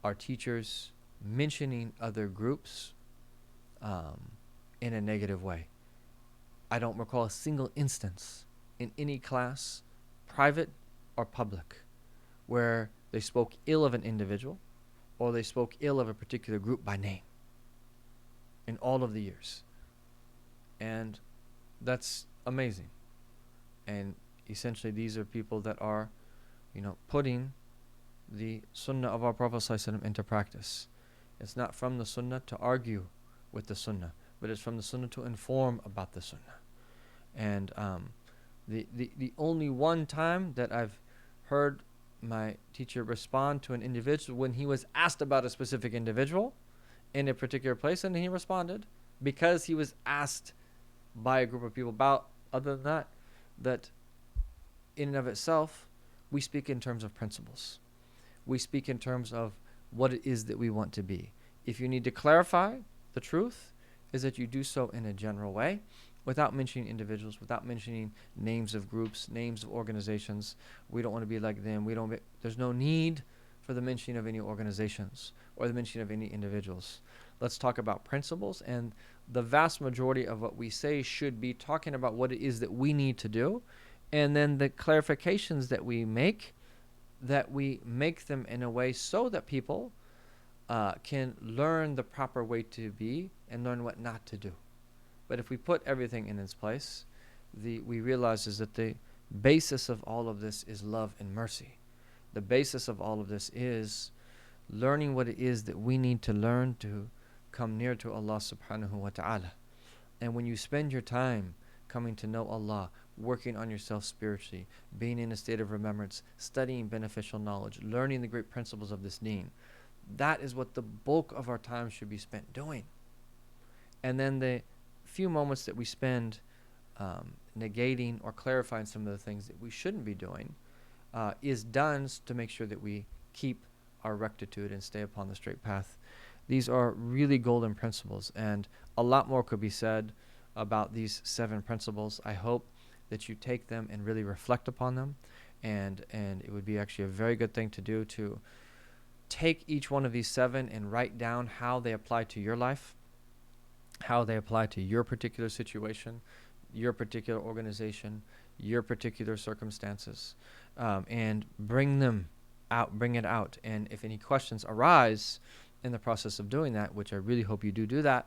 our teachers mentioning other groups in a negative way. I don't recall a single instance in any class, private or public, where they spoke ill of an individual or they spoke ill of a particular group by name in all of the years. And that's amazing. And essentially these are people that are, putting the Sunnah of our Prophet ﷺ into practice. It's not from the Sunnah to argue with the Sunnah, but it's from the Sunnah to inform about the Sunnah. And the only one time that I've heard my teacher respond to an individual when he was asked about a specific individual in a particular place, and he responded because he was asked by a group of people about. Other than that in and of itself, we speak in terms of principles. We speak in terms of what it is that we want to be. If you need to clarify the truth, is that you do so in a general way, without mentioning individuals, without mentioning names of groups, names of organizations. We don't want to be like them. There's no need for the mentioning of any organizations or the mentioning of any individuals. Let's talk about principles, and the vast majority of what we say should be talking about what it is that we need to do, and then the clarifications that we make them in a way so that people can learn the proper way to be and learn what not to do. But if we put everything in its place, we realize is that the basis of all of this is love and mercy. The basis of all of this is learning what it is that we need to learn to come near to Allah subhanahu wa ta'ala. And when you spend your time coming to know Allah, working on yourself spiritually, being in a state of remembrance, studying beneficial knowledge, learning the great principles of this deen, that is what the bulk of our time should be spent doing. And then the few moments that we spend negating or clarifying some of the things that we shouldn't be doing is done to make sure that we keep our rectitude and stay upon the straight path. These are really golden principles, and a lot more could be said about these 7 principles. I hope that you take them and really reflect upon them, and it would be actually a very good thing to do, to take each one of these 7 and write down how they apply to your life, how they apply to your particular situation, your particular organization, your particular circumstances, and bring it out. And if any questions arise in the process of doing that, which I really hope you do that,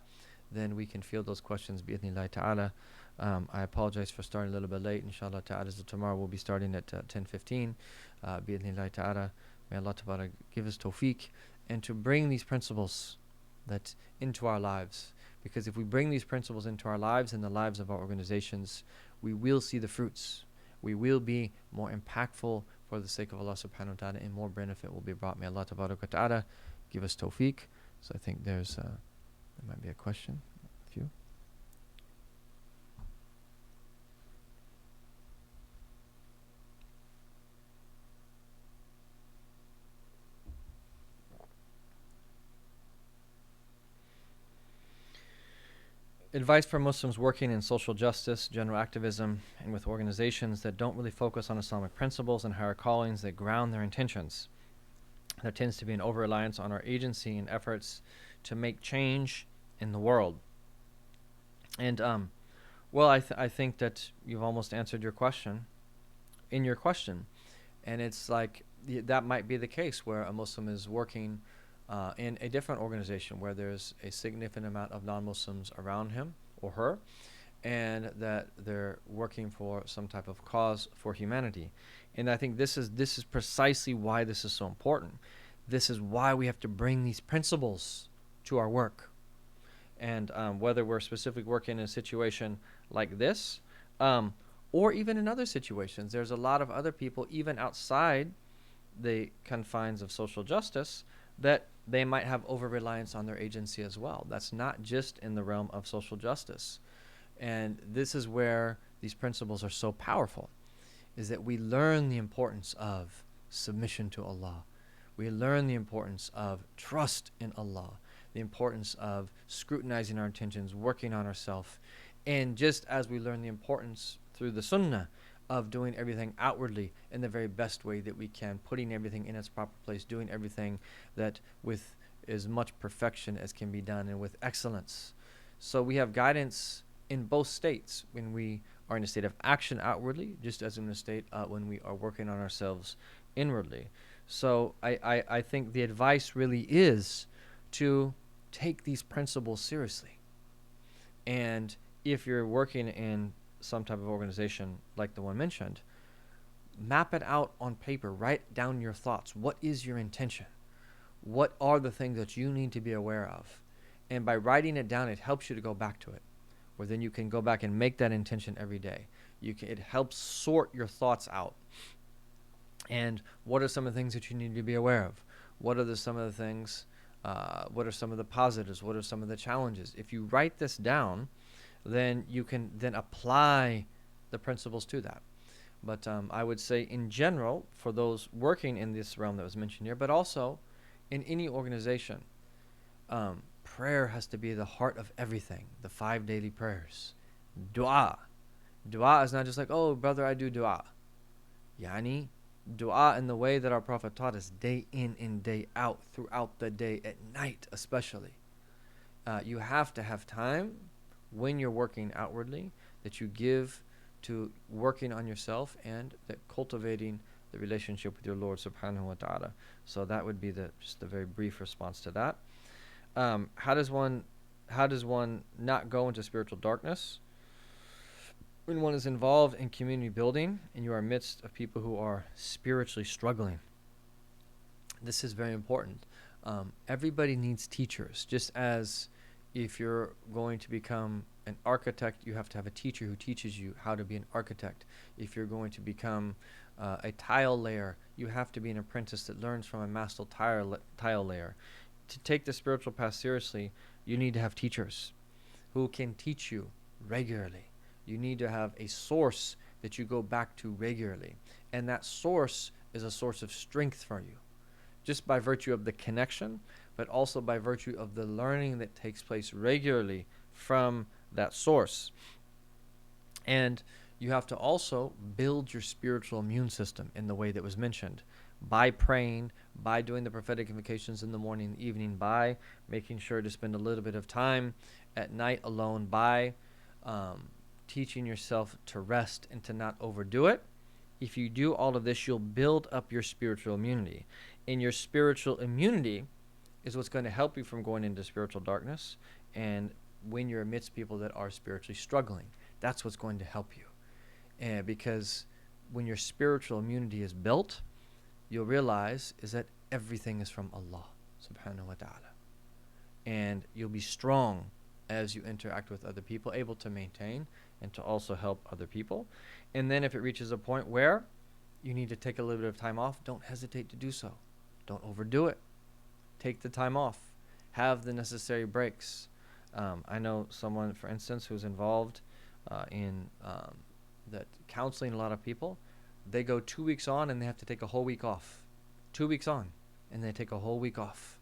then we can field those questions bi'idhnillahi ta'ala. I apologize for starting a little bit late. Inshallah ta'ala, so tomorrow we'll be starting at 10:15. Bi'idhnillahi ta'ala. May Allah ta'ala give us tawfiq, and to bring these principles that into our lives. Because if we bring these principles into our lives and the lives of our organizations, we will see the fruits. We will be more impactful for the sake of Allah subhanahu wa ta'ala, and more benefit will be brought. May Allah ta'ala give us tawfiq. So I think there might be a question. A few. Advice for Muslims working in social justice, general activism, and with organizations that don't really focus on Islamic principles and higher callings that ground their intentions. There tends to be an over-reliance on our agency and efforts to make change in the world. And, well, I think that you've almost answered your question in your question. And it's like, that might be the case where a Muslim is working in a different organization where there's a significant amount of non-Muslims around him or her, and that they're working for some type of cause for humanity. And I think this is precisely why this is so important. This is why we have to bring these principles to our work. And whether we're specifically working in a situation like this, or even in other situations, there's a lot of other people, even outside the confines of social justice, that they might have over-reliance on their agency as well. That's not just in the realm of social justice. And this is where these principles are so powerful, is that we learn the importance of submission to Allah. We learn the importance of trust in Allah, the importance of scrutinizing our intentions, working on ourselves. And just as we learn the importance through the sunnah of doing everything outwardly in the very best way that we can, putting everything in its proper place, doing everything that with as much perfection as can be done and with excellence. So we have guidance in both states, when we are in a state of action outwardly, just as in a state when we are working on ourselves inwardly. So I think the advice really is to take these principles seriously. And if you're working in some type of organization like the one mentioned, map it out on paper. Write down your thoughts. What is your intention? What are the things that you need to be aware of? And by writing it down, it helps you to go back to it, where then you can go back and make that intention every day. It helps sort your thoughts out. And what are some of the things that you need to be aware of? What are some of the things, what are some of the positives? What are some of the challenges? If you write this down, then you can then apply the principles to that. But I would say in general, for those working in this realm that was mentioned here, but also in any organization, prayer has to be the heart of everything. The 5 daily prayers. Dua. Dua is not just like, oh, brother, I do dua. Yani, dua in the way that our Prophet taught us, day in and day out, throughout the day, at night especially. You have to have time when you're working outwardly that you give to working on yourself and that cultivating the relationship with your Lord subhanahu wa ta'ala. So that would be just a very brief response to that. How does one not go into spiritual darkness? When one is involved in community building and you are amidst of people who are spiritually struggling. This is very important. Everybody needs teachers, just as if you're going to become an architect, you have to have a teacher who teaches you how to be an architect. If you're going to become a tile layer, you have to be an apprentice that learns from a master tile layer. To take the spiritual path seriously, you need to have teachers who can teach you regularly. You need to have a source that you go back to regularly. And that source is a source of strength for you. just by virtue of the connection, but also by virtue of the learning that takes place regularly from that source. And you have to also build your spiritual immune system in the way that was mentioned, by praying, by doing the prophetic invocations in the morning and evening, by making sure to spend a little bit of time at night alone, by teaching yourself to rest and to not overdo it. If you do all of this, you'll build up your spiritual immunity. And your spiritual immunity is what's going to help you from going into spiritual darkness. And when you're amidst people that are spiritually struggling, that's what's going to help you. Because when your spiritual immunity is built, you'll realize is that everything is from Allah subhanahu wa ta'ala. And you'll be strong as you interact with other people, able to maintain and to also help other people. And then if it reaches a point where you need to take a little bit of time off, don't hesitate to do so. Don't overdo it. Take the time off. Have the necessary breaks. I know someone, for instance, who's involved in that counseling a lot of people. They go 2 weeks on and they have to take a whole week off. 2 weeks on and they take a whole week off.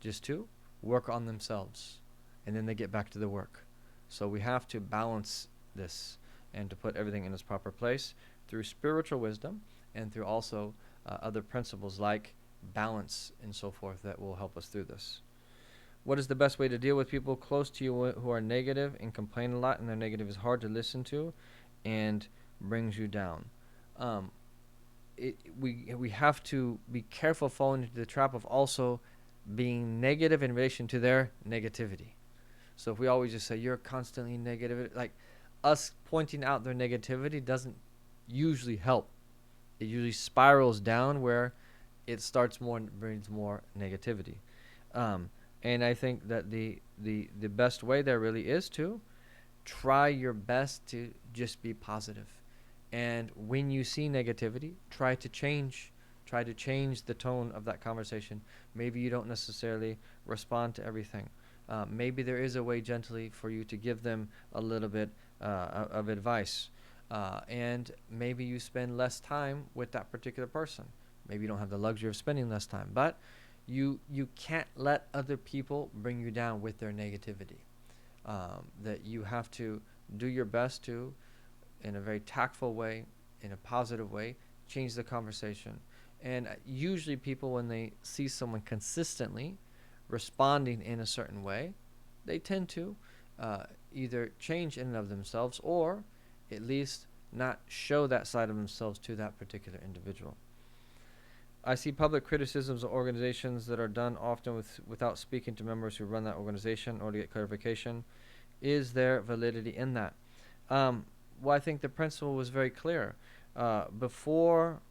Just to work on themselves. And then they get back to the work. So we have to balance this and to put everything in its proper place through spiritual wisdom and through also other principles like balance and so forth that will help us through this. What is the best way to deal with people close to you who are negative and complain a lot, and their negative is hard to listen to and brings you down? We have to be careful falling into the trap of also being negative in relation to their negativity. So if we always just say, you're constantly negative, like us pointing out their negativity doesn't usually help. It usually spirals down where it brings more negativity. And I think that the best way there really is to try your best to just be positive. And when you see negativity, try to change the tone of that conversation. Maybe you don't necessarily respond to everything. Maybe there is a way gently for you to give them a little bit of advice. And maybe you spend less time with that particular person. Maybe you don't have the luxury of spending less time. But you can't let other people bring you down with their negativity. That you have to do your best to, in a very tactful way, in a positive way, change the conversation. And usually people, when they see someone consistently responding in a certain way, they tend to either change in and of themselves or at least not show that side of themselves to that particular individual. I see public criticisms of organizations that are done often without speaking to members who run that organization or to get clarification. Is there validity in that? Well, I think the principle was very clear. Before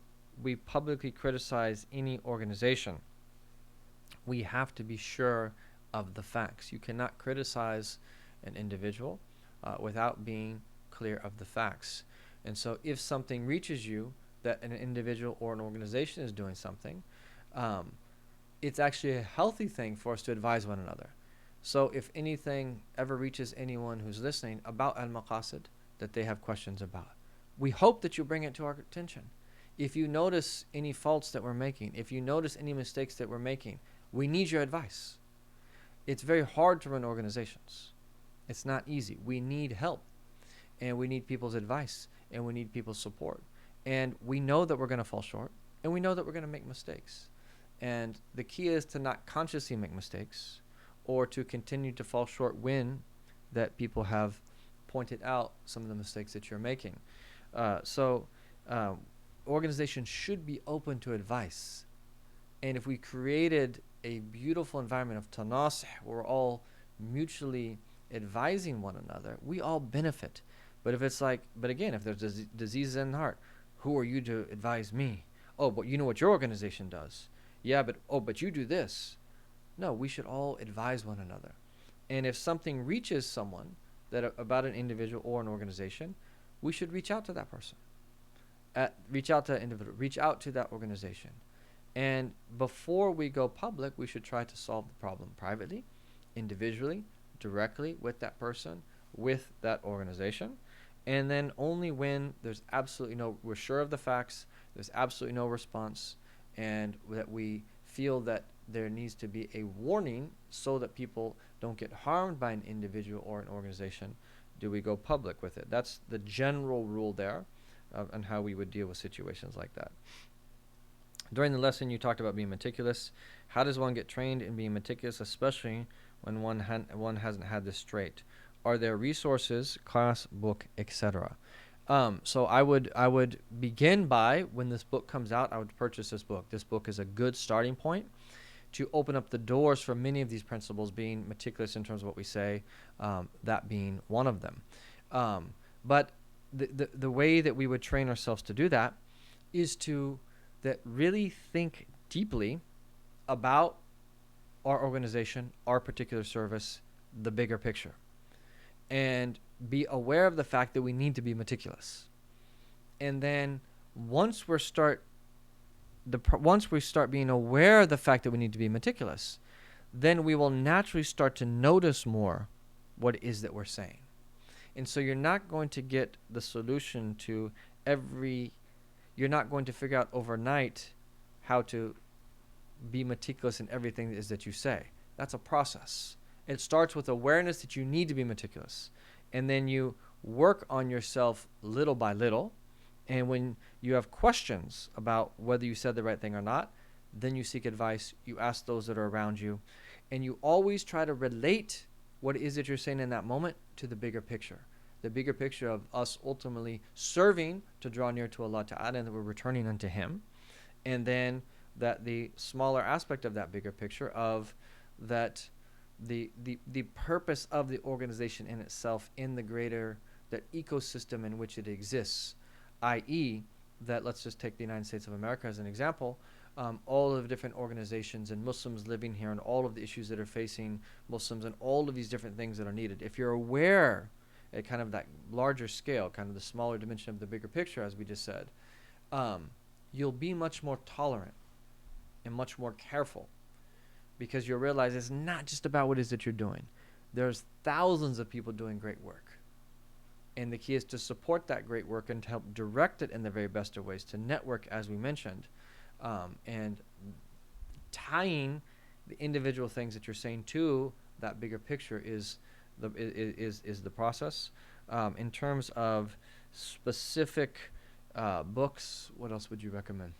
we publicly criticize any organization, we have to be sure of the facts. You cannot criticize an individual without being clear of the facts. And so if something reaches you that an individual or an organization is doing something, it's actually a healthy thing for us to advise one another. So if anything ever reaches anyone who's listening about Al-Maqasid that they have questions about, we hope that you bring it to our attention. If you notice any faults that we're making, if you notice any mistakes that we're making, we need your advice. It's very hard to run organizations. It's not easy. We need help, and we need people's advice, and we need people's support. And we know that we're going to fall short, and we know that we're going to make mistakes. And the key is to not consciously make mistakes or to continue to fall short when that people have pointed out some of the mistakes that you're making. Organizations should be open to advice. And if we created a beautiful environment of tanasih, where we're all mutually advising one another, we all benefit. But if it's like, but again, if there's diseases in the heart, who are you to advise me? Oh, but you know what your organization does. Yeah, but you do this. No, we should all advise one another. And if something reaches someone about an individual or an organization, we should reach out to that person. Reach out to that individual. Reach out to that organization. And before we go public, we should try to solve the problem privately, individually, directly with that person, with that organization. And then only when there's absolutely we're sure of the facts, there's absolutely no response, and that we feel that there needs to be a warning so that people don't get harmed by an individual or an organization, do we go public with it? That's the general rule there on how we would deal with situations like that. During the lesson, you talked about being meticulous. How does one get trained in being meticulous, especially when one hasn't had this straight? Are there resources, class, book, etc.? So I would begin by, when this book comes out, I would purchase this book. This book is a good starting point to open up the doors for many of these principles, being meticulous in terms of what we say, that being one of them. But the way that we would train ourselves to do that is to really think deeply about our organization, our particular service, the bigger picture, and be aware of the fact that we need to be meticulous. And then once we start being aware of the fact that we need to be meticulous, then we will naturally start to notice more what it is that we're saying. And so you're not going to get the solution to you're not going to figure out overnight how to be meticulous in everything that is that you say. That's a process. It starts with awareness that you need to be meticulous. And then you work on yourself little by little. And when you have questions about whether you said the right thing or not, then you seek advice. You ask those that are around you. And you always try to relate what it is that you're saying in that moment to the bigger picture. The bigger picture of us ultimately serving to draw near to Allah Ta'ala, and that we're returning unto Him. And then that the smaller aspect of that bigger picture of that the purpose of the organization in itself, in the greater, that ecosystem in which it exists, i.e. that, let's just take the United States of America as an example, all of the different organizations and Muslims living here and all of the issues that are facing Muslims and all of these different things that are needed. If you're aware at kind of that larger scale, kind of the smaller dimension of the bigger picture, as we just said, you'll be much more tolerant and much more careful, because you'll realize it's not just about what it is that you're doing. There's thousands of people doing great work. And the key is to support that great work and to help direct it in the very best of ways, to network, as we mentioned, and tying the individual things that you're saying to that bigger picture is the process. In terms of specific books, what else would you recommend?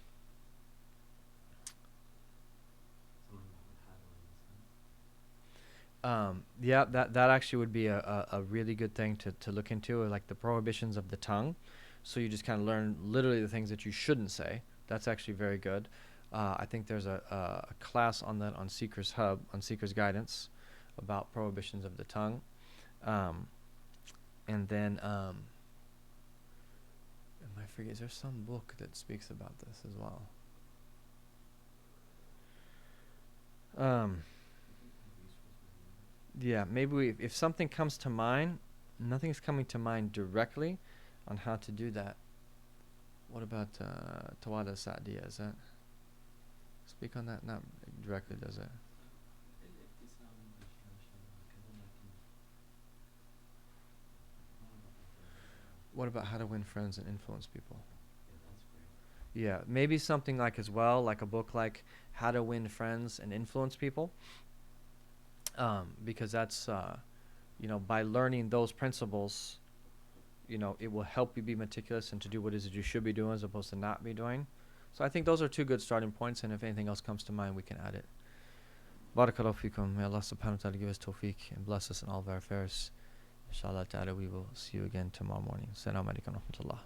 Yeah, that actually would be a really good thing to look into, like the Prohibitions of the Tongue. So you just kind of learn literally the things that you shouldn't say. That's actually very good. I think there's a class on that on Seeker's Hub, on Seeker's Guidance, about Prohibitions of the Tongue. And then, I forget, is there some book that speaks about this as well? Yeah, maybe if something comes to mind, nothing's coming to mind directly on how to do that. What about Tawada Sa'diya? Is that speak on that? Not directly, does it? What about how to win friends and influence people? Yeah, maybe something like as well, like a book like How to Win Friends and Influence People. Because that's, by learning those principles, it will help you be meticulous and to do what it is that you should be doing as opposed to not be doing. So I think those are two good starting points, and if anything else comes to mind, we can add it. Barakallahu fikum. May Allah subhanahu wa ta'ala give us tawfiq and bless us in all of our affairs. Inshallah ta'ala, we will see you again tomorrow morning. Assalamu alaikum wa rahmatullah.